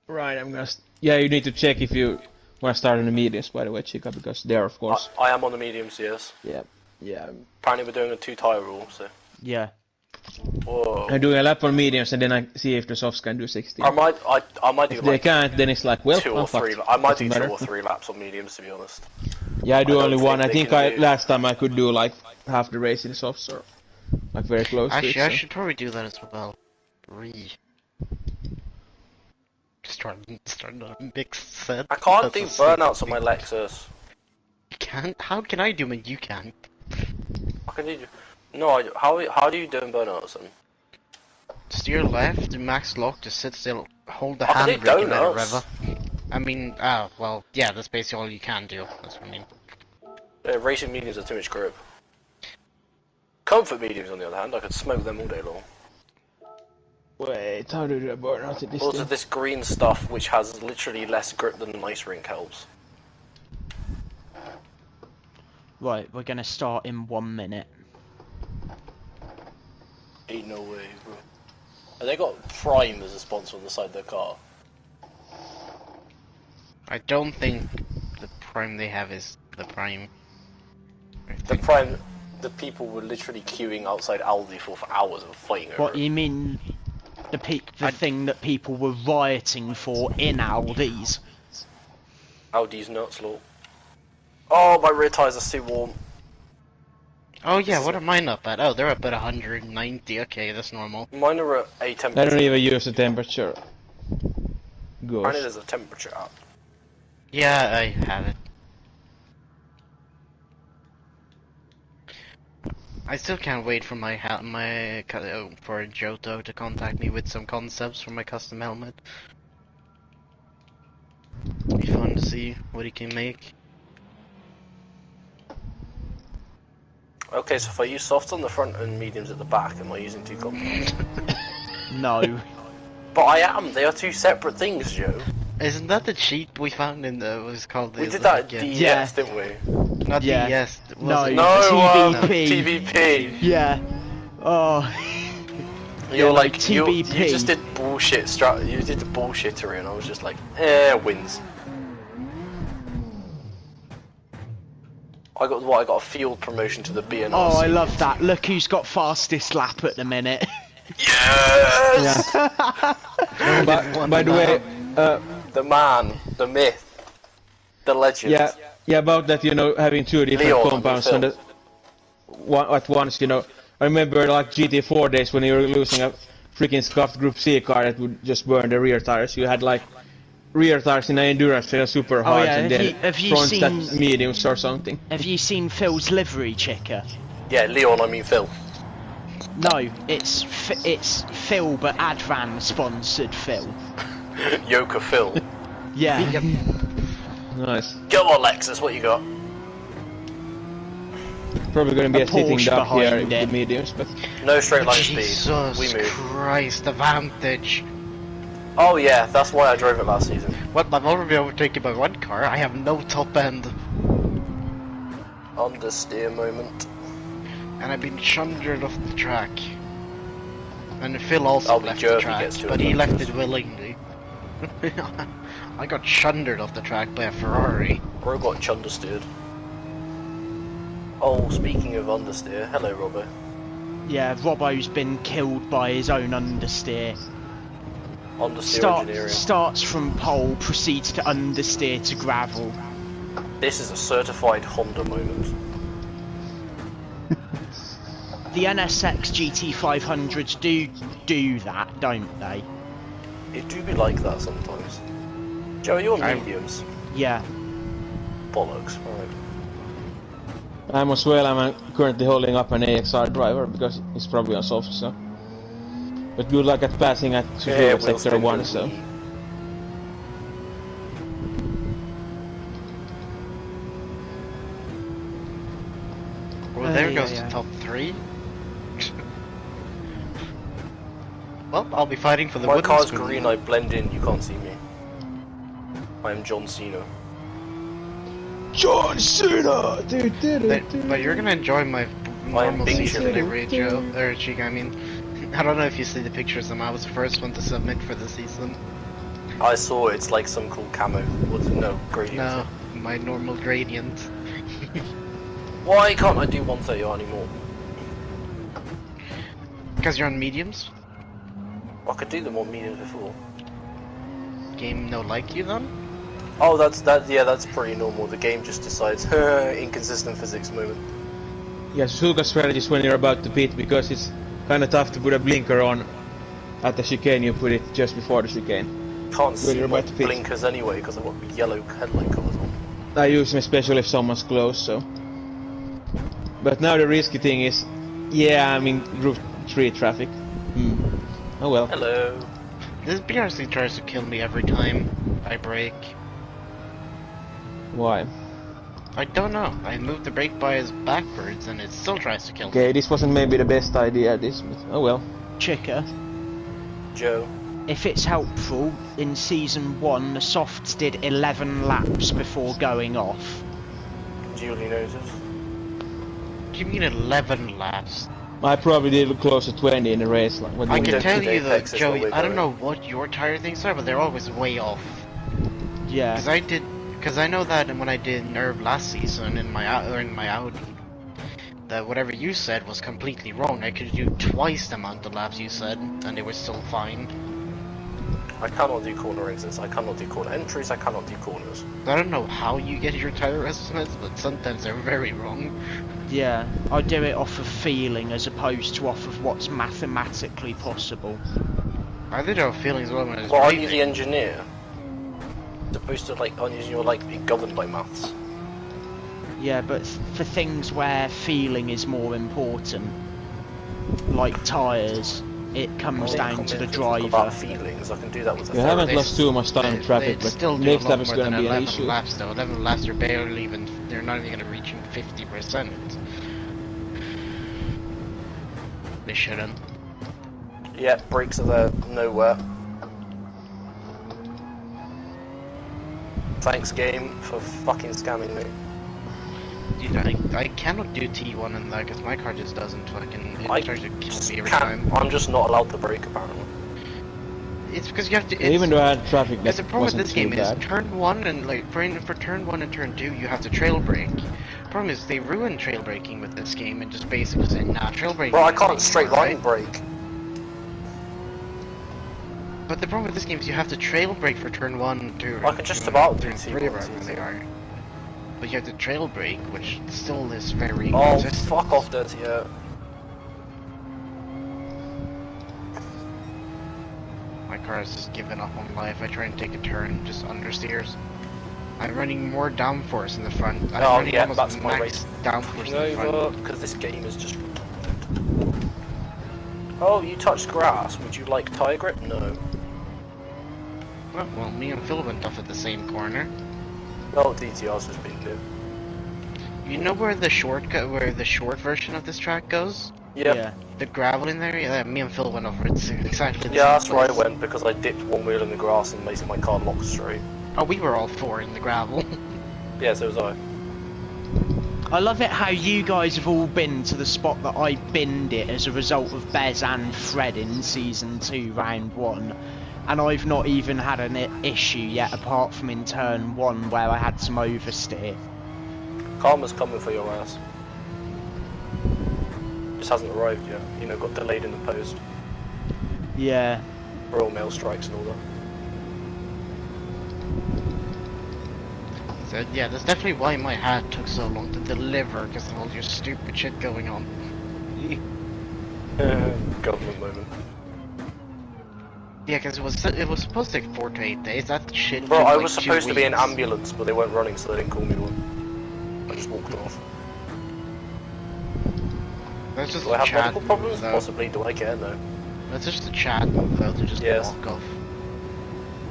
Right, I'm gonna. Yeah, you need to check if you when I start on the mediums, by the way, Chica, because there, of course. I am on the mediums, yes. Yeah. Yeah. Apparently we're doing a 2-tire rule, so. Yeah. Whoa. I'm doing a lap on mediums and then I see if the softs can do 16. I might do If like they can't, then it's like, well, 2 I'm or 3. fucked. I might do Doesn't 2 matter. or 3 laps on mediums, to be honest. Yeah, I do I only don't one. think I they think can do- last time I could do like half the race in softs or like very close to it. Actually, I So. should probably do that as well. Start a mixed set. I can't That's do a burnouts on my sick- Lexus. You can't? How can I do them and you can't? I can do. No, how do you do burnouts then? Steer left, do max lock, just sit still, hold the I can do handbrake and let it rev donuts. up. I mean, well, yeah, that's basically all you can do. That's what I mean. Racing mediums are too much grip. Comfort mediums, on the other hand, I could smoke them all day long. Wait, how do I burn out at this Also, thing? this green stuff, which has literally less grip than an ice rink, helps. Right, we're gonna start in 1 minute. Ain't no way, bro. And they got Prime as a sponsor on the side of their car. I don't think the prime they have is the prime. The Prime, the people were literally queuing outside Aldi for hours and fighting over What it. you mean? The thing that people were rioting for in Aldi's. Aldi's nuts, lol. Oh, my rear tyres are too warm. Oh yeah, what are mine up at? Oh, they're up at 190. Okay, that's normal. Mine are at a I temperature. don't even use the temperature. Apparently Gosh. there's a temperature app. Yeah, I have it. I still can't wait for for Johto to contact me with some concepts for my custom helmet. Be fun to see what he can make. Okay, so if I use softs on the front and mediums at the back, am I using two compounds? No. But I am. They are two separate things, Joe. Isn't that the cheat we found in the what was it called? We the- did that at yeah. DGTS, Yeah. didn't we? Not Yeah. DS. was No. it? No, TVP. TVP. Yeah. Oh. You're Yeah, like, like you TVP. just did bullshit. You did the bullshittery, and I was just like, wins. I got what? I got a field promotion to the BNR. Oh, I love that. Look who's got fastest lap at the minute. Yes. By the way, The man, the myth, the legend. yeah, about that, you know, having two different Leon, compounds Phil. on the at once, you know. I remember like GT4 days when you were losing a freaking scuffed Group C car that would just burn the rear tires. You had like rear tires in an endurance trail super hard, yeah, and have then you- have you fronts that seen- mediums or something. Have you seen Phil's livery checker? Yeah, Leon. I mean Phil. No, it's Phil, but Advan sponsored Phil. Yoka Phil. Yeah. Nice. Come on, Lexus. What you got? Probably gonna be A a sitting Porsche duck here behind with it. the mediums, but No straight line Jesus speed. We move. Christ, the Vantage. Oh yeah, that's why I drove it last season. What? I've already been overtaken by one car. I have no top end, Understeer moment. and I've been shundered off the track. And Phil also I'll be left Joe the if he track, gets to but it he left first. it willingly. I got shundered off the track by a Ferrari. Bro got understeered. Oh, speaking of understeer, hello Robbo. Yeah, Robbo's been killed by his own understeer. Understeer engineering. Starts from pole, proceeds to understeer to gravel. This is a certified Honda moment. The NSX GT500s do that, don't they? It do be like that sometimes. Joe, are you on I'm- mediums? Yeah. Bollocks, right. I'm as well. I'm currently holding up an AXR driver because it's probably on soft, so. But good luck at passing at Yeah, Suzuka Sector 1, so. Well, there yeah, goes yeah. the top 3. Well, I'll be fighting for the My wooden car's spoon. green, I blend in, you can't see me. I am John Cena. John Cena! But you're gonna enjoy my normal Bing season Chili. delivery, Joe. Or Chica, I mean. I don't know if you see the pictures of them. I was the first one to submit for the season. I saw it's like some cool camo. No, gradient. No, my normal gradient. Why can't I do 130 anymore? Because you're on mediums? I could do them on mediums before. Game no like you then? Oh, that's pretty normal. The game just decides, inconsistent physics moment. Yeah, Suzuka strategy is when you're about to pit, because it's kind of tough to put a blinker on at the chicane. You put it just before the chicane. Can't see my blinkers anyway because I've got yellow headlight colours on. I use them especially if someone's close, so. But now the risky thing is, yeah, I'm in Group 3 traffic. Oh well. Hello. This BRC tries to kill me every time I brake. Why? I don't know. I moved the brake bias backwards and it still tries to kill me. Okay, this wasn't maybe the best idea, this, but oh well. Chicker. Joe. If it's helpful, in Season 1 the softs did 11 laps before going off. Duly noted. Do you mean 11 laps? I probably did close to 20 in the race. Like, what do I you can mean? tell you though, Apex is Joey, the way I don't going. know what your tire things are, but they're always way off. Yeah. Because I know that when I did NERV last season in my Audi, that whatever you said was completely wrong. I could do twice the amount of laps you said, and they were still fine. I cannot do corner exits, I cannot do corner entries, I cannot do corners. I don't know how you get your tire estimates, but sometimes they're very wrong. Yeah, I do it off of feeling as opposed to off of what's mathematically possible. I did have feelings well when I was Well, are you driving. the engineer? Supposed to you're like be governed by maths. Yeah, but for things where feeling is more important, like tyres, it comes down to the driver. About feelings, I can do that with a You haven't They lost too much time in traffic, they but still do next a lot lap is more gonna than be an 11 issue. laps though. 11 laps are barely even, they're not even gonna reach 50%. They shouldn't. Yeah, brakes are there nowhere. Thanks game for fucking scamming me. Dude, I cannot do T1 in that because my car just doesn't fucking, it I tries to kill just me every can't, time. I'm just not allowed to brake apparently. It's because you have to, Even though I had traffic because that the problem with wasn't this too game is bad. turn 1 and like, for turn 1 and turn 2 you have to trail brake. Problem is they ruined trail braking with this game and just basically said, nah, trail braking. Well, I is can't not straight right. line brake. But the problem with this game is you have to trail brake for turn 1, 2, I can just about do turn 3 T1, wherever they are. But you have to trail brake, which still is very Oh, inconsistent. fuck off, Dirty, yeah. My car has just given up on life. I try and take a turn, just understeers. I'm running more downforce in the front. I'm Oh, running yeah, almost that's my max race. downforce in the front. Because this game is just retarded. Oh, you touched grass. Would you like tire grip? No. Well, me and Phil went off at the same corner. No, DTR's has been new. You know where the short version of this track goes? Yep. Yeah. The gravel in there? Yeah, me and Phil went over it exactly the Yeah, same that's where I place. went because I dipped one wheel in the grass and basically my car locked straight. Oh, we were all four in the gravel. Yeah, so was I. I love it how you guys have all been to the spot that I binned it as a result of Bez and Fred in Season 2, Round 1. And I've not even had an issue yet, apart from in Turn 1 where I had some oversteer. Karma's coming for your ass. Just hasn't arrived yet. You know, got delayed in the post. Yeah. Royal Mail strikes and all that. So, yeah, that's definitely why my hat took so long to deliver, because of all your stupid shit going on. Government moment. Yeah, because it was supposed to take 4 to 8 days. That shit. Bro, took, I like, was 2 supposed to be an weeks. ambulance, but they weren't running, so they didn't call me one. I just walked off. That's just Do I a have chat medical problems? move, though. Possibly. Do I care? No. That's just a chat move, though, to just Yes. walk off.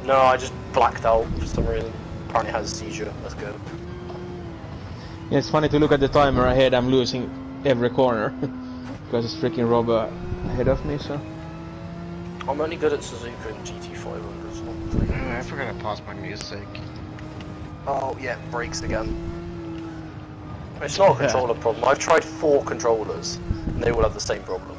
No, I just blacked out for some reason. Apparently has a seizure. Let's go. Yeah, it's funny to look at the timer ahead. I'm losing every corner because it's freaking Robert ahead of me. So I'm only good at Suzuka and GT500s. Oh, I forgot to pause my music. Oh yeah, brakes again. It's not a controller problem. I've tried 4 controllers, and they all have the same problem.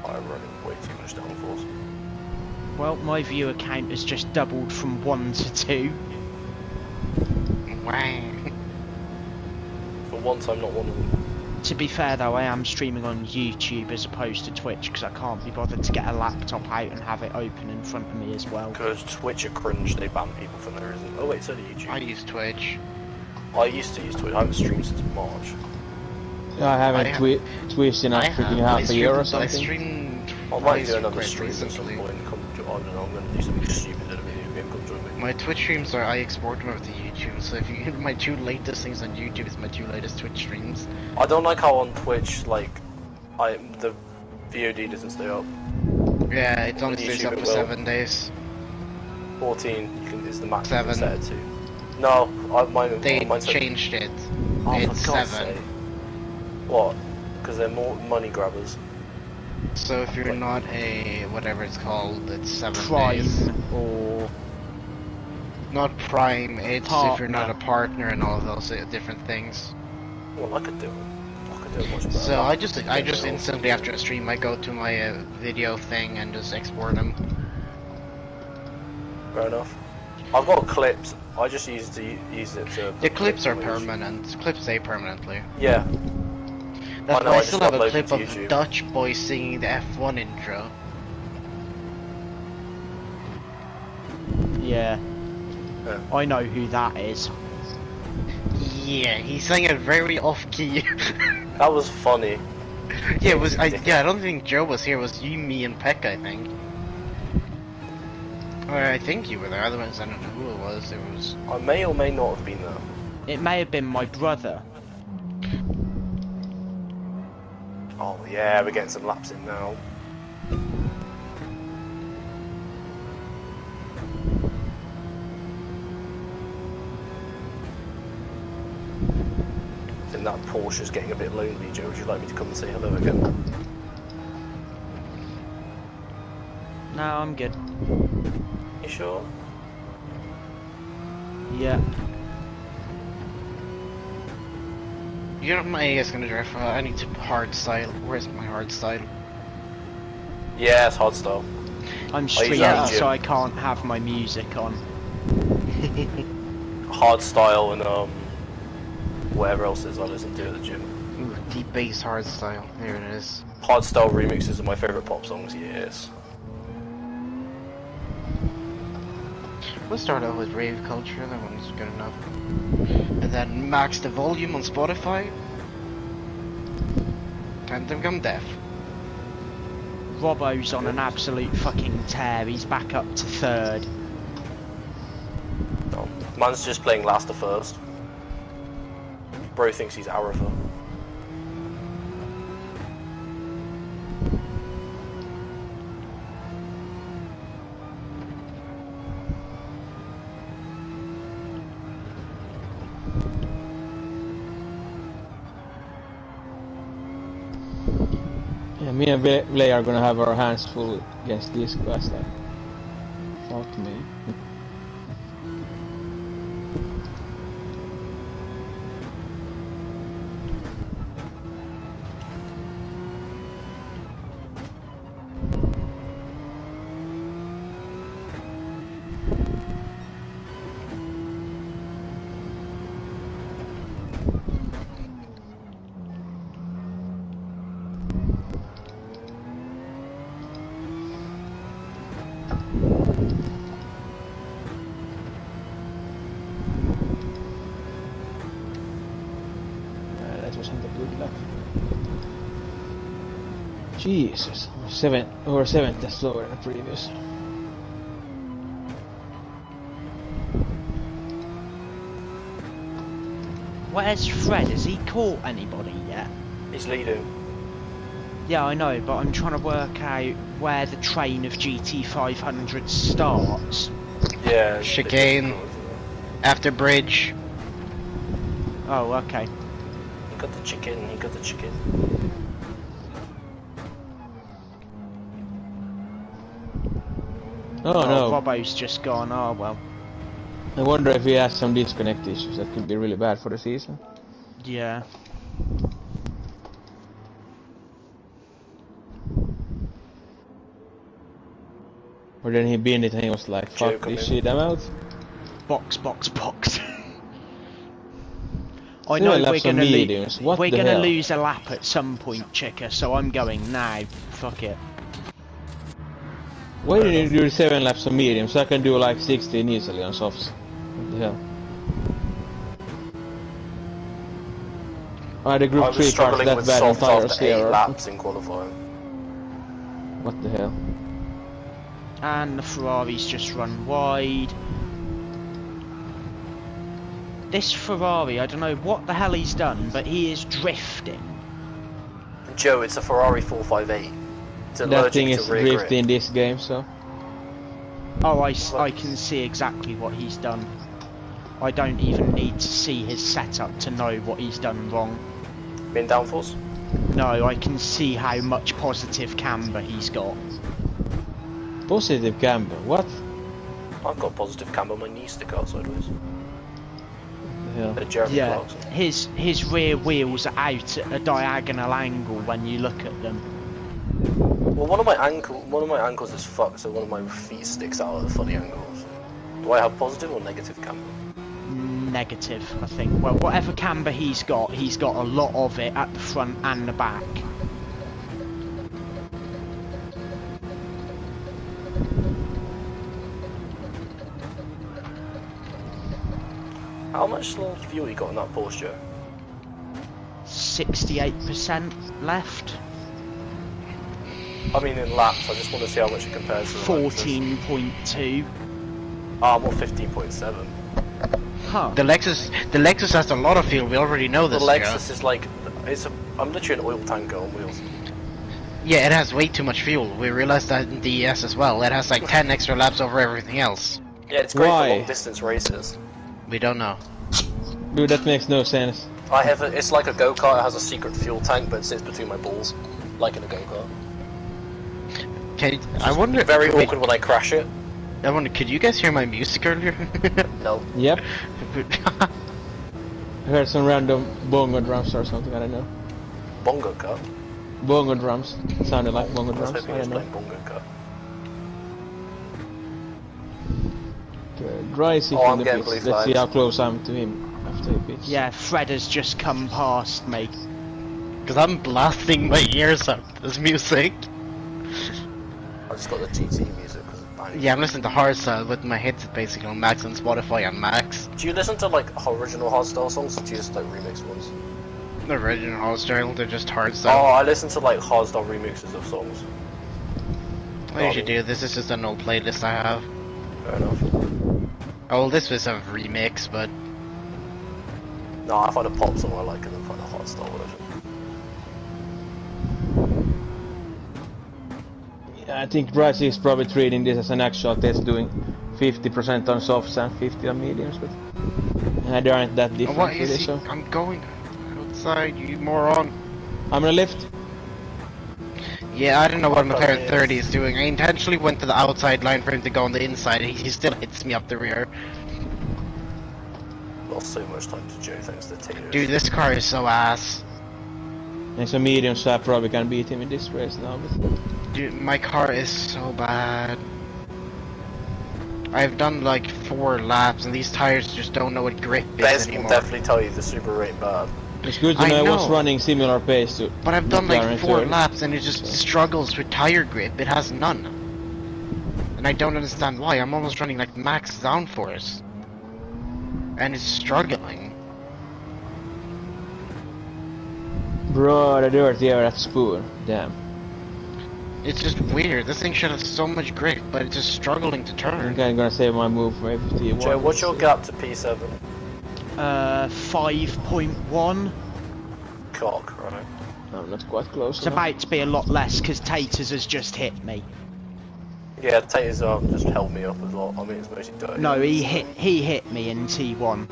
I'm running way too much downforce. Well, my viewer count has just doubled from 1 to 2. Wow. For once, I'm not one of them. To be fair though, I am streaming on YouTube as opposed to Twitch because I can't be bothered to get a laptop out and have it open in front of me as well. Because Twitch are cringe, they ban people for no reason. Oh wait, so do YouTube. I use Twitch. I used to use Twitch, I haven't streamed since March. I haven't twitched in freaking half a year or something. I streamed. I might do another stream at recently. some point. I don't know, I'm going to do something stupid in a video game, come join me. My Twitch streams I export them over to YouTube, so if you my 2 latest things on YouTube is my 2 latest Twitch streams. I don't like how on Twitch, like, the VOD doesn't stay up. Yeah, it only stays up YouTube for it will. 7 days. 14 is the max 7. you can set it to. No, They mine's set- changed it. Oh, It's for God's 7. sake. What? Because they're more money grabbers. So if you're not a whatever it's called, it's 7 Prime days. or Not Prime, it's if you're not a Partner. partner and all of those different things. Well, I could do it. I could do it much better. So I just instantly after a stream I go to my video thing and just export them. Fair enough. I've got clips. I just use it to. The clips are permanent. Clips stay permanently. Yeah. That's I know, why I I still just have a upload it clip to of YouTube. Dutch boy singing the F1 intro. yeah. Yeah. I know who that is. Yeah, he sang it very off key. That was funny. Yeah, it was. I don't think Joe was here. It was you, me, and Peck. I think. Or I think you were there. Otherwise, I don't know who it was. It was. I may or may not have been there. It may have been my brother. Oh yeah, we're getting some laps in now. I think that Porsche's getting a bit lonely, Joe. Would you like me to come and say hello again? No, I'm good. You sure? Yeah. You know, my AS gonna drive. I need to hard style. Where's my hard style? Yeah, it's hard style. I'm use streaming, that, so Jim. I can't have my music on. Hard style and whatever else is I listen to at the gym. Ooh, deep bass hard style. There it is. Hard style remixes are my favourite pop songs, yes. We'll start out with rave culture. That one's good enough. And then max the volume on Spotify. Time to become deaf. Robbo's on an absolute fucking tear. He's back up to 3rd. No, man's just playing last to first. Bro thinks he's Arafa. Yeah, me and Blay are gonna have our hands full against these guys. Like, fuck me. That wasn't a good luck. Jesus, 7 slower than the previous. Where's Fred? Has he caught anybody yet? He's leading. Yeah, I know, but I'm trying to work out where the train of GT500 starts. Yeah. it's a bit Chicane. difficult, isn't it? After bridge. Oh, okay. You got the chicken. You got the chicken. Oh no. Robbo's just gone. Oh well. I wonder if he has some disconnect issues. That could be really bad for the season. Yeah. Or then he binned it and he was like, Joe, fuck come this in. shit, I'm out. Box. I Still know left we're some gonna mediums. What we're the gonna hell? lose a lap at some point, Chicker. So I'm going now. Fuck it. Why didn't you do 7 laps on medium so I can do like 16 easily on softs? What the hell? Are the I group was 3 cars struggling that with bad on soft tires after 8 here? Or laps in qualifying. what the hell? And the Ferrari's just run wide. This Ferrari, I don't know what the hell he's done, but he is drifting. Joe, it's a Ferrari 458. It's That allergic thing to is rear drifting grip. in this game, so... Oh, I can see exactly what he's done. I don't even need to see his setup to know what he's done wrong. Mean downforce? No, I can see how much positive camber he's got. Positive camber, what? I've got positive cam on my knee stick out sideways. What the hell? Jeremy Yeah, Clarkson. his rear wheels are out at a diagonal angle when you look at them. Well, one of my ankles is fucked, so one of my feet sticks out at a funny angle. Do I have positive or negative camber? Negative, I think. Well, whatever camber he's got a lot of it at the front and the back. How much fuel you got in that Porsche? 68% left. I mean in laps, I just want to see how much it compares to the Lexus. 14.2. Ah, I'm on 15.7. Huh. The Lexus has a lot of fuel. We already know The this. Lexus is like, I'm literally an oil tanker on wheels. Yeah, it has way too much fuel. We realized that in DES as well. It has like 10 extra laps over everything else. Yeah, it's great Why? for long distance races. We don't know. Dude, that makes no sense. It's like a go-kart, it has a secret fuel tank, but it sits between my balls, like in a go-kart. I wonder. Very wait, awkward when I crash it. I wonder. Could you guys hear my music earlier? No. Yep. I heard some random bongo drums or something, I don't know. Bongo cut? Bongo drums. It sounded like bongo I was drums, hoping I he was don't know. playing bongo cut. Dry seat Oh, in I'm the getting pits. blue Let's see flags. how close I am to him after he pits. Yeah, Fred has just come past me. Because I'm blasting my ears out this music. I just got the GT music because it's banging. Yeah, I'm listening to hardstyle with my headset basically on max on Spotify on max. Do you listen to like original hardstyle songs or do you just like remix ones? The original hardstyle, they're just Oh, hardstyle. I listen to like hardstyle remixes of songs. What you should do, this is just an old playlist I have. Fair enough. Oh, well, this was a remix, but No, I find a pop song I like and then find a hardstyle version. Yeah, I think Bryce is probably treating this as an actual test, doing 50% on softs and 50 on mediums, but they aren't that different what really, is he? so... I'm going outside, you moron. I'm gonna lift. Yeah, I don't know what McLaren 30 is doing. I intentionally went to the outside line for him to go on the inside, and he still hits me up the rear. Lost so much time to Joe thanks to Taylor. Dude, this car is so ass. It's a medium, so I probably can beat him in this race now, but... Dude, my car is so bad. I've done like 4 laps, and these tires just don't know what grip is Bez will anymore. definitely tell you the Subaru ain't bad. It's good to I know what's know. running similar pace to... But I've done like McLaren 4 30. laps, and it just struggles with tire grip. It has none. And I don't understand why. I'm almost running like max downforce. And it's struggling. Bro, the dirty air at spoon. Damn. It's just weird. This thing should have so much grip, but it's just struggling to I turn. think I'm gonna save my move for FT1. Joe, what's your gap to P7? 5.1. Cock, right? I'm not quite close It's enough. about to be a lot less because Taters has just hit me. Yeah, Taters just held me up as well. I mean, it's mostly dirty. No, he hit me in T1.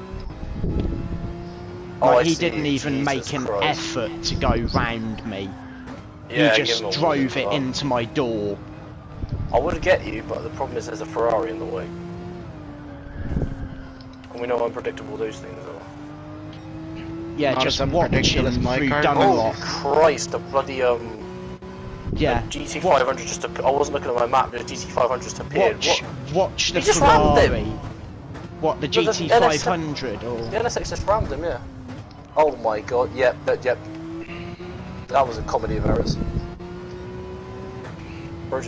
Oh, Like, I he see. didn't even Jesus make an Christ. effort to go round me. Yeah, he give just him a drove warning it for that. into my door. I would get you, but the problem is there's a Ferrari in the way. And we know how unpredictable those things are. Yeah, Not just as unpredictable watching as my through car. Oh Dunlop. Christ, the bloody Yeah. the GT500 just appeared. I wasn't looking at my map, the GT500 just appeared. Watch the He just rammed Ferrari. him. What, the No, the GT500 or? The NSX just rammed him, yeah. Oh my god, yep. That was a comedy of errors.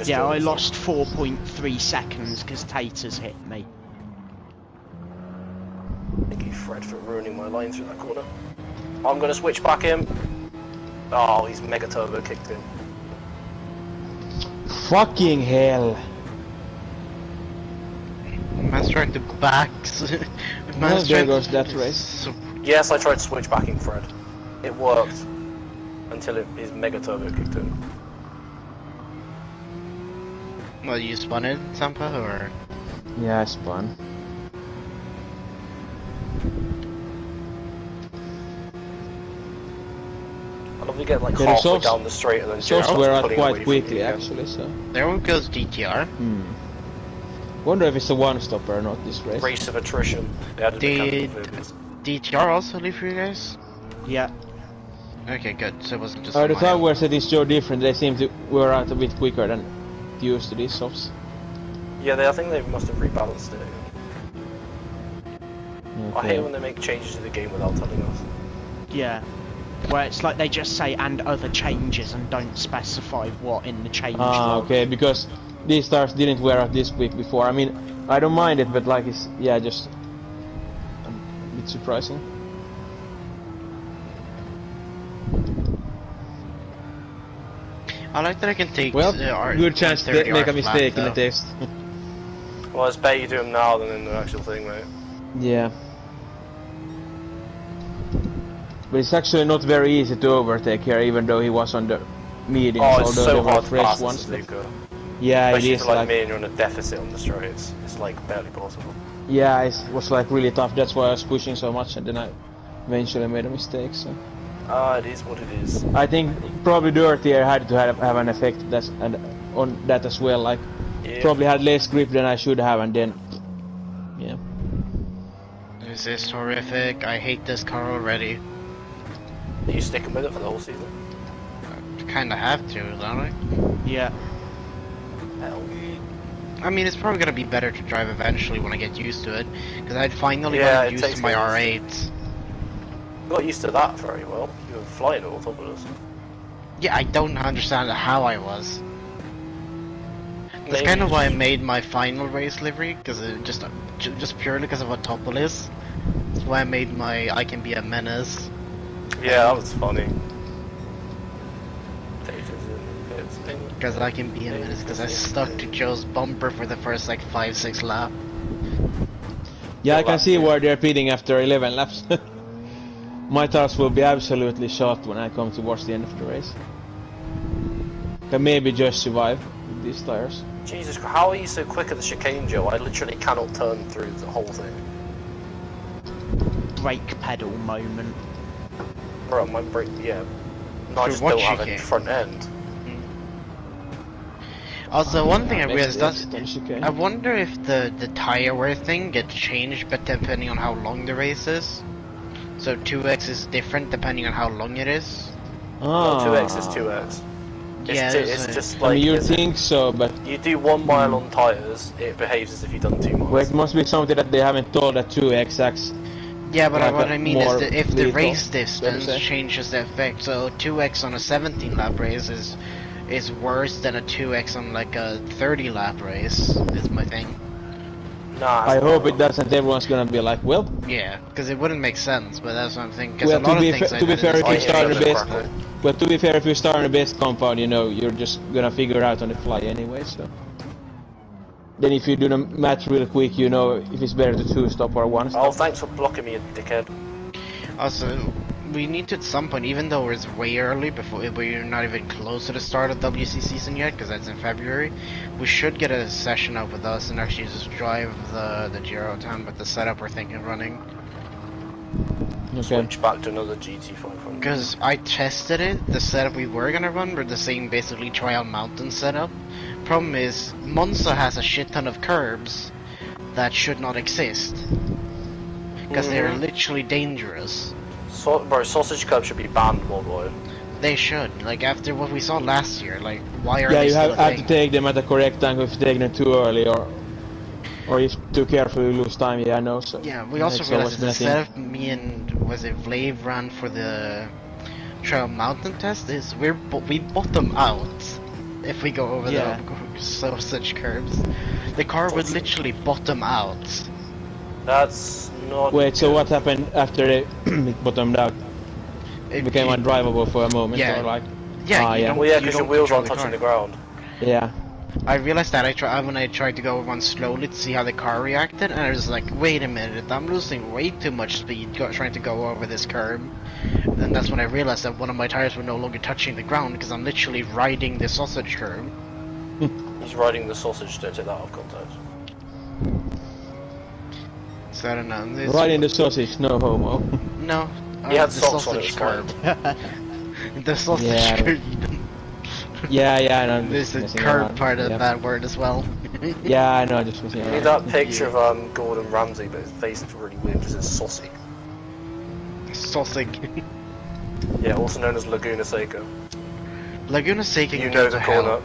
Yeah, I lost 4.3 seconds because Taters hit me. Thank you, Fred, for ruining my line through that corner. I'm gonna switch back in. Oh, he's mega turbo kicked in. Fucking hell! Man's trying to back. Well, there goes that race. Yes, I tried switch backing Fred. It worked until his mega turbo kicked in. Well, you spun it, Sampa, or? Yeah, I spun. I love we get like Yeah, the halfway softs- down the straight and then Softs just were out putting away quite from quickly you again. actually, so... There goes DTR. Wonder if it's a one-stopper or not this race. Race of attrition. They added Did mechanical vehicles. DTR also leave for you guys? Yeah. Okay, good. So it wasn't just. The my time own. where it is so different, they seem to were out a bit quicker than used to these softs. Yeah, I think they must have rebalanced it. I Okay. hate when they make changes to the game without telling us. Yeah. Where it's like they just say and other changes and don't specify what in the change log. Okay, because these tires didn't wear out this quick before. I mean, I don't mind it, but like it's, yeah, just a bit surprising. I like that I can take. Well, good chance to make a mistake in the test. Well, it's better you do them now than in the actual thing, mate. Yeah. But it's actually not very easy to overtake here, even though he was on the mediums, Oh, it's although so they were hard to fresh pass ones. this Luca. Yeah, Especially it is for like, like, me and you're on a deficit on the straights. It's like barely possible. yeah, it was like really tough. That's why I was pushing so much, and then I eventually made a mistake. So Ah, it is what it is. I think probably Dirtier had to have an effect and on that as well. Like Yeah. probably had less grip than I should have, and then yeah. This is horrific. I hate this car already. Are you sticking with it for the whole season? Kinda have to, don't I? Yeah. Hell. I mean, it's probably gonna be better to drive eventually when I get used to it, because I'd finally Yeah, got it used takes to my getting R8. Got used to that very well. You were flying all top of us. Yeah, I don't understand how I was. That's Maybe kind of why I just- made my final race livery, because just purely because of what Topple is. That's why I made my I Can Be a Menace. Yeah, that was funny. Because I Can Be a Menace, because I stuck to Joe's bumper for the first like 5-6 laps. Yeah, I Good can lap, see yeah. where they're pitting after 11 laps. My tires will be absolutely shot when I come towards the end of the race. Can maybe just survive with these tires. Jesus Christ, how are you so quick at the chicane, Joe? I literally cannot turn through the whole thing. Brake pedal moment. Bro, my brake, yeah. No, I Through just what don't have any chicane? front end. Also, one thing I Yeah, realized, that's the chicane. I wonder if the tire wear thing gets changed, but depending on how long the race is. So 2x is different depending on how long it is. No, 2x is 2x. Yeah, It's so- just I like, mean, you is it- think so, but you do 1 mile on tyres, it behaves as if you've done 2 miles. well, it must be something that they haven't told at 2XX. Yeah, but Like what a I mean is more that if the lethal, race better distance say. changes the effect, so 2x on a 17 lap race is worse than a 2x on like a 30 lap race, is my thing. Nah, I it's hope not. it doesn't. Everyone's gonna be like, well, Yeah, because it wouldn't make sense, but that's what I'm thinking. Because well, a lot to be of things to be fair, if I you hear start in it the best, crackle. well, to be fair, if you start in the best compound, you know, you're just gonna figure it out on the fly anyway. So then, if you do the math real quick, you know if it's better to 2-stop or 1-stop. Oh, thanks for blocking me, you dickhead. Also, we need to at some point, even though it's way early, before we're not even close to the start of WC season yet, because that's in February, we should get a session up with us and actually just drive the Giro town with the setup we're thinking of running. Okay. Switch back to another GT500. Because I tested it, the setup we were gonna run were the same basically trial mountain setup. Problem is, Monza has a shit ton of curbs that should not exist. Because they're literally dangerous. Bro, sausage cup should be banned, my boy. They should. Like, after what we saw last year, like, why are Yeah, they you still a have to thing? take them at the correct time. If you take them too early or if too carefully, you lose time. Yeah, I know. So Yeah, we also that's realized that always been instead a of me and, was it Vlave ran for the trial mountain test, is we bottom out if we go over Yeah. the sausage curves. The car would literally bottom out. That's not. Wait, so good. what happened after it bottomed out? It became undrivable for a moment, Yeah. or like... Yeah, Ah, you yeah. don't, Well, yeah, you because don't your wheels control aren't touching the ground. Yeah. I realized that when I tried to go one slowly to see how the car reacted, and I was like, wait a minute, I'm losing way too much speed trying to go over this curb. And that's when I realized that one of my tires were no longer touching the ground because I'm literally riding the sausage curb. He's riding the sausage to take that out of context. So I don't know. This, Right in the sausage, no homo. No. He had the socks on it, sausage it's curb. The sausage Yeah. curb. Yeah, I know. There's the messing curb around. part of Yeah. that word as well. Yeah, I know, I just messing I need around. that picture of Gordon Ramsay, but his face is really weird because it's saucy. Sausage. Yeah, also known as Laguna Seca. Laguna Seca You can know go the to corner. hell.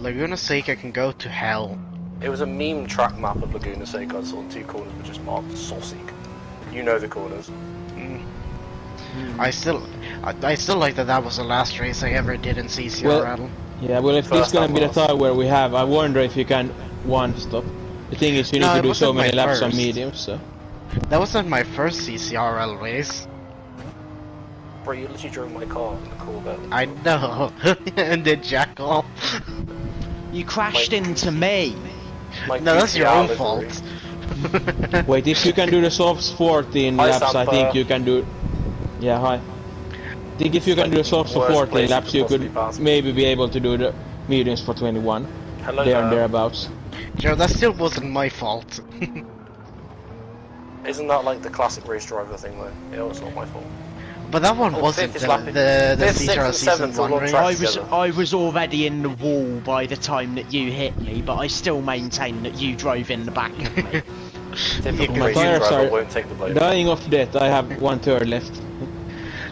Laguna Seca can go to hell. It was a meme track map of Laguna Seca. I saw two corners were just marked saucy. You know the corners. I still like that was the last race I ever did in CCRL. Yeah, well, if this First is gonna and be the last. tire where we have, I wonder if you can one stop. The thing is, you No, need it to do so wasn't many my laps on first. mediums, so... That wasn't my first CCRL race. Bro, you literally drove my car in the Corvette. I know. And did jack off. You crashed into me. My No, that's your PCR own livery. fault. Wait, if you can do the softs 14 Hi, laps, I think Sampa. you can do... Yeah, hi. I think if you can do the softs for Worst 14 place you laps, could you possibly could pass me. maybe be able to do the mediums for 21. Hello There and there. thereabouts. Joe, that still wasn't my fault. Isn't that like the classic race driver thing though? Yeah, it's not my fault. But that one Oh, wasn't fifth the, is lapping. the Fifth, CCRL sixth, and season seventh all 1 on race. track. I was already in the wall by the time that you hit me, but I still maintain that you drove in the back of me. Typical My racing tires driver are won't take the blame. Dying of death, I have 1/3 left.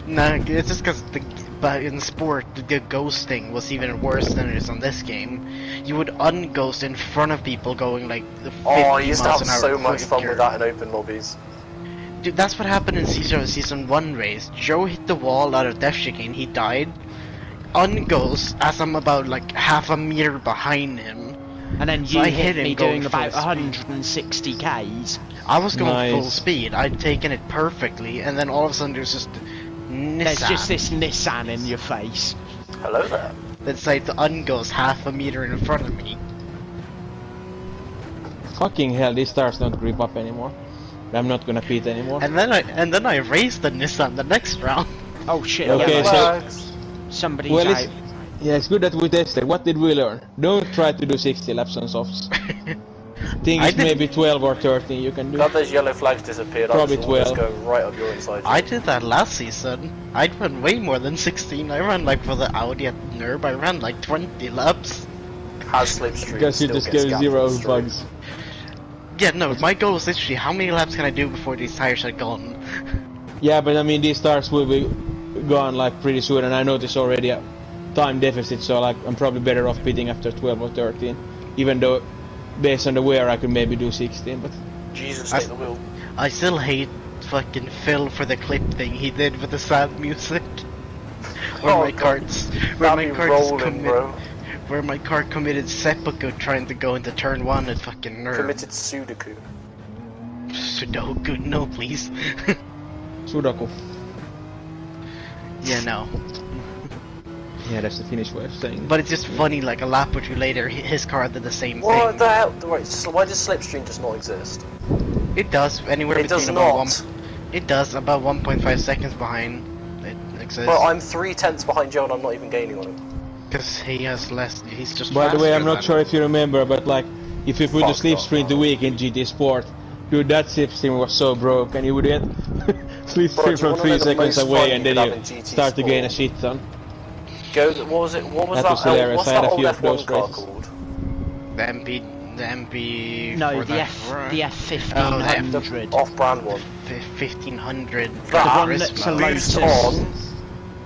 No, it's just because but in sport, the ghosting was even worse than it is on this game. You would unghost in front of people going like 50 Oh, I used to miles have an hour so much fun quicker. with that in open lobbies. Dude, that's what happened in CCRL Season 1 race. Joe hit the wall out of Death Chicane, he died. Unghost as I'm about like half a meter behind him. And then So you I hit hit him me going doing about full speed. 160 Ks. I was going Nice. full speed, I'd taken it perfectly, and then all of a sudden there's just There's Nissan just this Nissan in your face. Hello there. that decided to unghost half a meter in front of me. Fucking hell, these tires don't grip up anymore. I'm not gonna pit anymore. And then I raced the Nissan the next round. Oh shit, Okay, yellow so- Flags. somebody's Well, out. yeah, it's good that we tested. What did we learn? Don't try to do 60 laps on softs. Think I it's did- maybe 12 or 13 you can do. Glad those yellow flags disappeared. Probably I just almost 12. go right up your inside. I did that last season. I'd run way more than 16. I ran like for the Audi at NERB, I ran like 20 laps. Has slipstream. Because you still just gets get gapped zero on the street. bugs. Yeah, no, my goal was literally how many laps can I do before these tires are gone? Yeah, but I mean these tires will be gone like pretty soon, and I notice already a time deficit, so like I'm probably better off pitting after 12 or 13. Even though based on the wear I could maybe do 16, but Jesus, I- take the wheel. I still hate fucking Phil for the clip thing he did with the sad music. Where Oh, my God. carts, That'd be rolling, bro. where my car committed seppuku trying to go into turn 1 at fucking NERB. Committed Sudoku. Sudoku, no please. Sudoku. Yeah, no. Yeah, that's the Finnish way of saying it. But it's just funny, like a lap or two later, his car did the same What thing. the hell? Right, so why does slipstream just not exist? It does, anywhere It between does about not. It does, about 1.5 seconds behind. It says. But I'm 3/10 behind Joe and I'm not even gaining on him. Because he has less. He's just. By the way, I'm not faster sure than if you remember, but like, if you put the Fuck sleep off, sprint a week in GT Sport, dude, that sleep stream was so broke, and you would get sleep Bro, stream do you from wanna know 3 the seconds most away, fun and you then could have you in GT start to gain a Sport? shit ton. Go. What was it? What was That that? was hilarious. What's I had that a few old of those F1 car races. called? The MP. The MP. No, for the that the F1500. The off-brand one. 1500. That one that's a boost Lotus. on.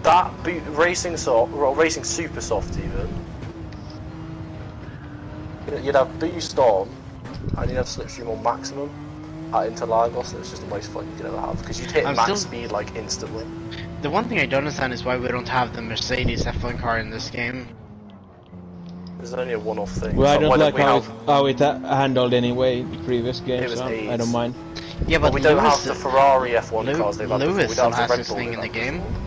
That racing super soft even. You'd have boost on, and you'd have slipstream on maximum at Interlagos, and it's just the most fun you could ever have because you'd hit max speed like instantly. The one thing I don't understand is why we don't have the Mercedes F1 car in this game. There's only a one-off thing. Well, I So don't whether like we how it handled anyway in the previous games, was so I AIDS. don't mind. Yeah, but but we don't Lewis, have the Ferrari F1 cars they've had before. Lewis We still don't have has the his Red Bull thing in the they've had game. before.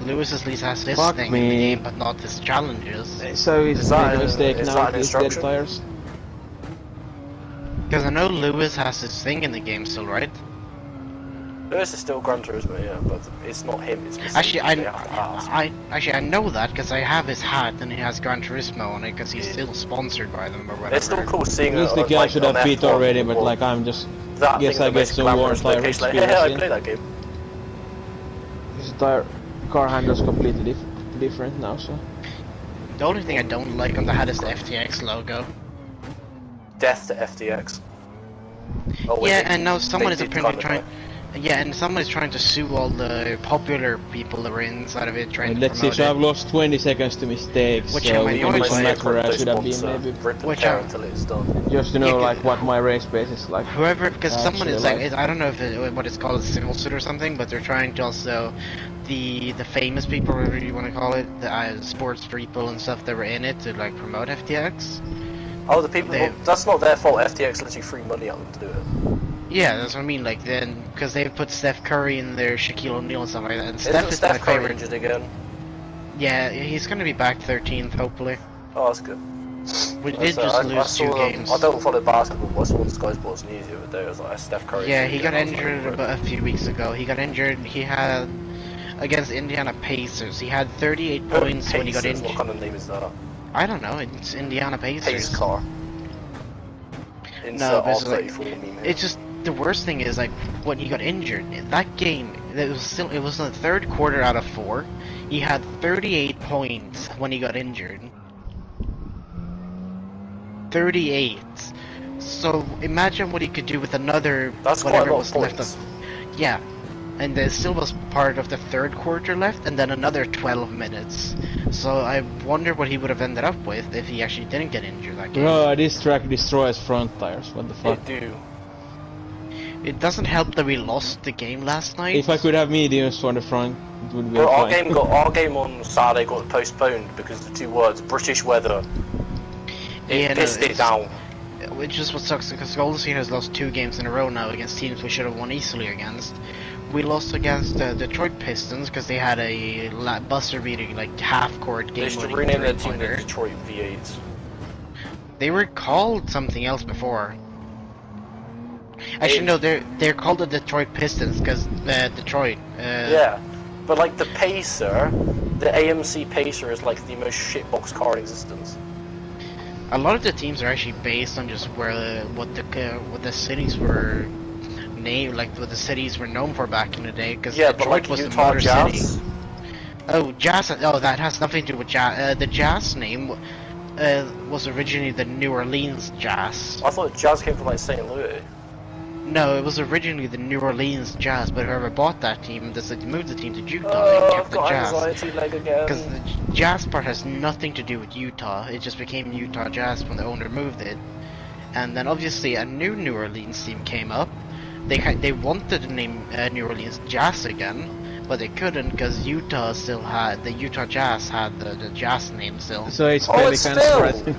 Lewis at least has his Fuck thing me. in the game, but not his challenges. So it's that made a a- mistake is now that an with these dead instruction? tires. Because I know Lewis has his thing in the game still, right? Lewis is still Gran Turismo, yeah, but it's not him. It's Mercedes. Actually, They have to ask. I know that because I have his hat and he has Gran Turismo on it because he's still sponsored by them or whatever. It's still cool seeing At least it the on, guy like, should have on beat F1, already, but or like I'm just that guess thing I in the get most some more glamorous tire location. Like, experience hey, I in. played that game. This tire car handles completely different now, so. The only thing I don't like on the hat is the FTX logo. Death to FTX. Oh, wait, Yeah, they- and now someone they is did apparently kind of trying. Yeah, and someone is trying to sue all the popular people that were inside of it, trying to Let's see, promote so I've it. lost 20 seconds to mistakes, Which so am I we You doing? can want do to some see a match where I crypto should have been sponsor, maybe. rip and Which tear are- until it's done. Just to know Yeah, like what my race pace is like. Whoever, because someone is Actually, like, I don't know if what it's called, a civil suit or something, but they're trying to also, the famous people, whatever you want to call it, the sports people and stuff that were in it to like promote FTX. Oh, the people. They- That's not their fault. FTX lets you free money out them to do it. Yeah, that's what I mean. Like then, because they've put Steph Curry in there, Shaquille O'Neal and stuff like that. And Steph Isn't is Steph my Curry favorite. injured again? Yeah, he's gonna be back 13th hopefully. Oh, that's good. We did So just I lose saw 2 games. I don't follow basketball, but I saw on Sky Sports News the other day. It was like Steph Curry. Yeah, he got I was like, injured about a few weeks ago. He got injured. He had against Indiana Pacers. He had 38 points when he got Pacers, injured. What kind of name is that? I don't know. It's Indiana Pacers. Pace car. No, Insert but it's like- R34 meme here. It's just the worst thing is like when he got injured in that game. It was in the third quarter out of 4. He had 38 points when he got injured. 38. So imagine what he could do with another That's quite whatever a lot was of left points. of. Yeah, and there still was part of the third quarter left, and then another 12 minutes. So I wonder what he would have ended up with if he actually didn't get injured that game. Bro, this track destroys front tires, what the fuck. They do. It doesn't help that we lost the game last night. If I could have mediums for the front, it would be Well, fine. our game on Saturday got postponed because of the 2 words British weather. It Yeah, no, pissed it it's- down. Which is what sucks because Golden State has lost 2 games in a row now against teams we should have won easily against. We lost against the Detroit Pistons because they had a buzzer beating like half-court They game. should rename their team the Detroit V8s. They were called something else before. Actually, no, they're called the Detroit Pistons because Detroit. Yeah, but like the Pacer, the AMC Pacer is like the most shitbox car in existence. A lot of the teams are actually based on just where what the cities were named, like what the cities were known for back in the day. Because Yeah, but Detroit like was the Utah motor Jazz. city. Oh, Jazz. Oh, that has nothing to do with Jazz. The Jazz name was originally the New Orleans Jazz. I thought Jazz came from like St. Louis. No, it was originally the New Orleans Jazz, but whoever bought that team decided to move the team to Utah and Oh, kept I've the got Jazz. anxiety leg again. Because the Jazz part has nothing to do with Utah. It just became Utah Jazz when the owner moved it. And then obviously a new Orleans team came up. They wanted to name New Orleans Jazz again, but they couldn't because Utah still had the Utah Jazz had the Jazz name still. So it's Oh, Pelicans, it's still- right?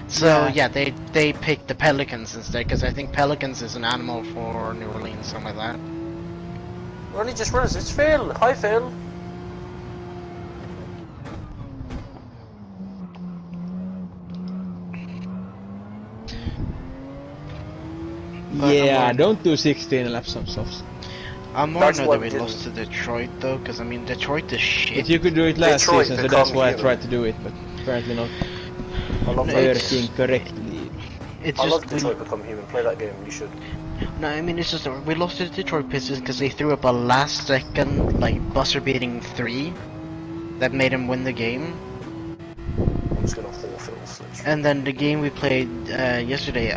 So yeah, they picked the Pelicans instead because I think Pelicans is an animal for New Orleans, something like that. Ronnie just runs. It's Phil. Hi, Phil. Yeah, don't do 16 laps on softs. I'm more That's annoyed why that we we didn't. lost to Detroit though, because I mean Detroit is But shit. you could do it last Detroit season, so that's become why I human. tried to do it, but apparently not I love No, that it's- game. working correctly. It's I just love Detroit Become Human. Play that game. You should. no, I mean it's just we lost to the Detroit Pistons because they threw up a last second like buzzer beating 3 that made them win the game. I'm just gonna forfeit all switch. And then the game we played yesterday,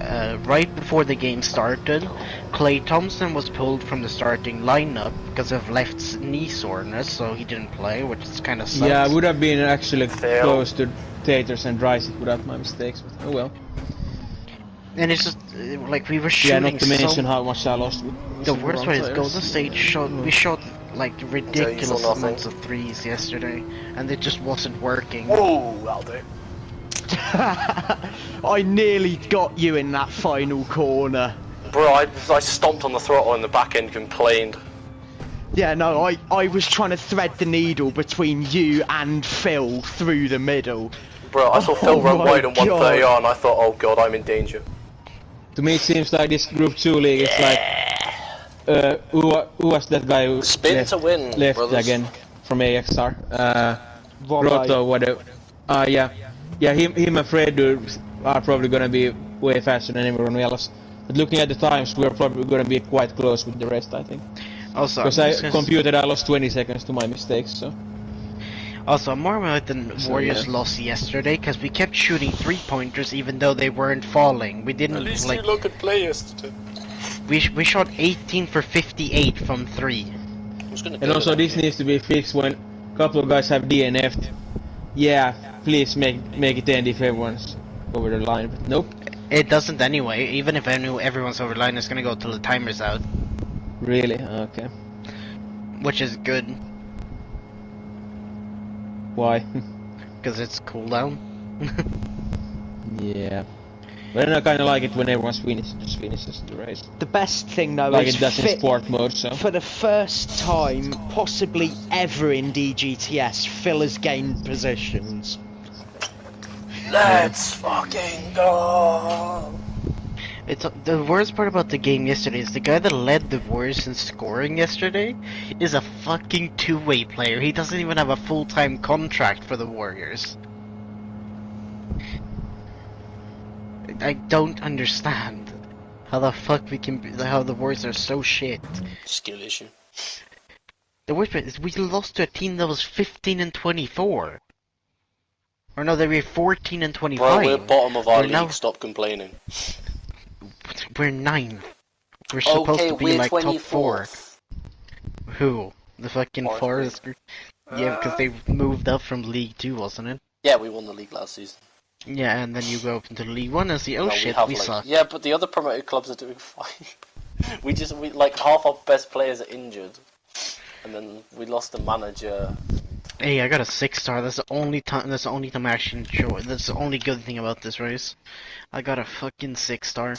right before the game started, Klay Thompson was pulled from the starting lineup because of left knee soreness, so he didn't play, which is kind of sucks. Yeah, I would have been actually Fail. close to Taters and Rice without my mistakes, but oh well. And it's just like we were Yeah, shooting not to mention so. how much I lost with The some worst wrong part is players. Golden State shot. We shot like ridiculous nothing. amounts of threes yesterday, and it just wasn't working. Whoa, that'll do. I nearly got you in that final corner. Bro, I stomped on the throttle and the back end complained. Yeah, no, I was trying to thread the needle between you and Phil through the middle. Bro, I saw Oh Phil run my wide on 130 God. and I thought, oh god, I'm in danger. To me, it seems like this Group 2 league is like, who was that guy who Spin left, to win, left brothers. again from AXR? Robbo. Grotto, whatever. Yeah. Yeah, him and Fred are probably gonna be way faster than everyone else. But looking at the times, we're probably gonna be quite close with the rest, I think. Also, Because I computed I lost 20 seconds to my mistakes, so... Also, I'm more mad than So, Warriors yeah. lost yesterday because we kept shooting 3-pointers even though they weren't falling. We didn't like. look at play yesterday. We shot 18 for 58 from 3. And also this needs to be fixed when a couple of guys have DNF'd. Yeah, please make it end if everyone's over the line, but nope. It doesn't anyway. Even if I knew everyone's over line, it's gonna go till the timer's out, Really? Okay. which is good Why? because it's cooldown. Yeah. But then I kinda like it when everyone's just finishes the race. The best thing though Like is it does in sport mode, so... for the first time, possibly ever in DGTS, Phil has gained positions. Let's fucking go! It's the worst part about the game yesterday is the guy that led the Warriors in scoring yesterday is a fucking two-way player. He doesn't even have a full-time contract for the Warriors. I don't understand how the fuck we can how the Warriors are so shit. Skill issue. The worst part is we lost to a team that was 15 and 24. Or no, they were 14 and 25. Bro, we're bottom of our We're league, now- stop complaining. We're 9th. We're supposed Okay, to be we're like top 4. 24th. Who? The fucking Forest Forest Group? Yeah, because they moved up from League 2, wasn't it? Yeah, we won the league last season. Yeah, and then you go up into League 1 and see, oh No, shit, have, we like, suck. Yeah, but the other promoted clubs are doing fine. we like half our best players are injured, and then we lost the manager. Hey, I got a 6-star. That's the only time. That's the only time I actually enjoy. That's the only good thing about this race. I got a fucking 6-star.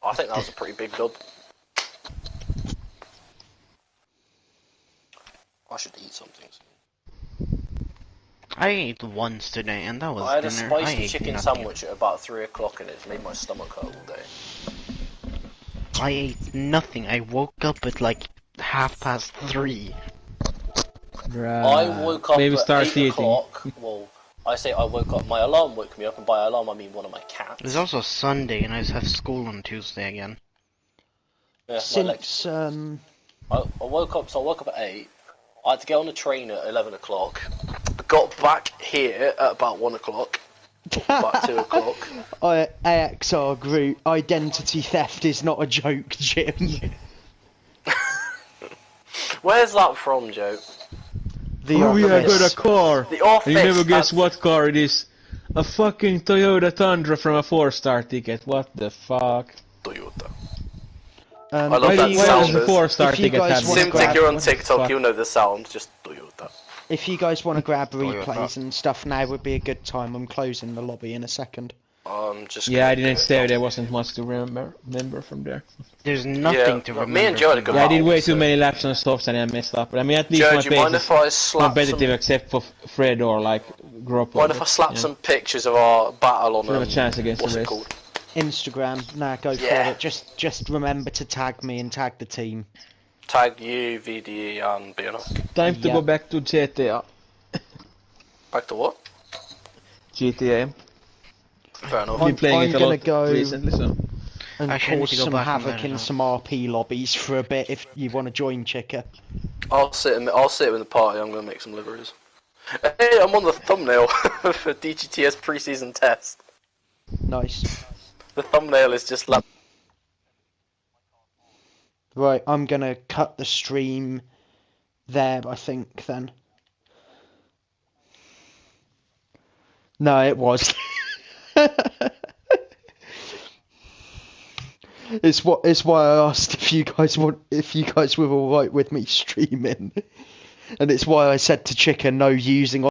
I think that was a pretty big dub. I should eat something. I ate once today, and that was I had a dinner. spicy ate chicken nothing. sandwich at about 3 o'clock, and it's made my stomach hurt all day. I ate nothing. I woke up at like 3:30. I woke up Maybe at start 8 eating. o'clock. Well, I say I woke up. My alarm woke me up, and by alarm I mean one of my cats. It's also Sunday, and I have school on Tuesday again. Yeah, Since I woke up. So I woke up at 8. I had to get on the train at 11 o'clock. Got back here at about 1 o'clock. About 2 o'clock. AXR group, identity theft is not a joke, Jim. Where's that from, Joe? The Oh yeah, I office. got a car! The office. And you never guess that's- what car it is. A fucking Toyota Tundra from a 4-star ticket. What the fuck? Toyota. I love Why that does sound. a 4-star If you ticket guys have wanna this? grab- Simtic, you're on What the TikTok, fuck? you know the sound. Just Toyota. If you guys want to grab Toyota. replays and stuff, now would be a good time. I'm closing the lobby in a second. Just. Yeah, gonna I do didn't it say now. there wasn't much to remember from there. There's nothing Yeah, to but remember. me and Joe had a good from Yeah, I did way so- too many laps on softs and I messed up. But I mean, at least Joe, my do you mind pace if is I slap competitive some? except for Fred or like Groppo. Mind if I slap yeah. some pictures of our battle on Should have a chance against what's the it rest. called? Instagram. Nah, go for it. Just remember to tag me and tag the team. Tag you, VDE, and BNO. Time to go back to GTA. Back to what? GTA. Fair enough. I've been playing it a lot go recently, so. and Actually, I need cause to go some back on havoc that in now. some RP lobbies for a bit if you want to join, Chica. I'll sit in the party. I'm gonna make some liveries. Hey, I'm on the thumbnail for DGTS Preseason test. Nice. The thumbnail is just like. Right, I'm gonna cut the stream there, I think, then. No, it was. It's why I asked if you guys were alright with me streaming. And it's why I said to Chica no using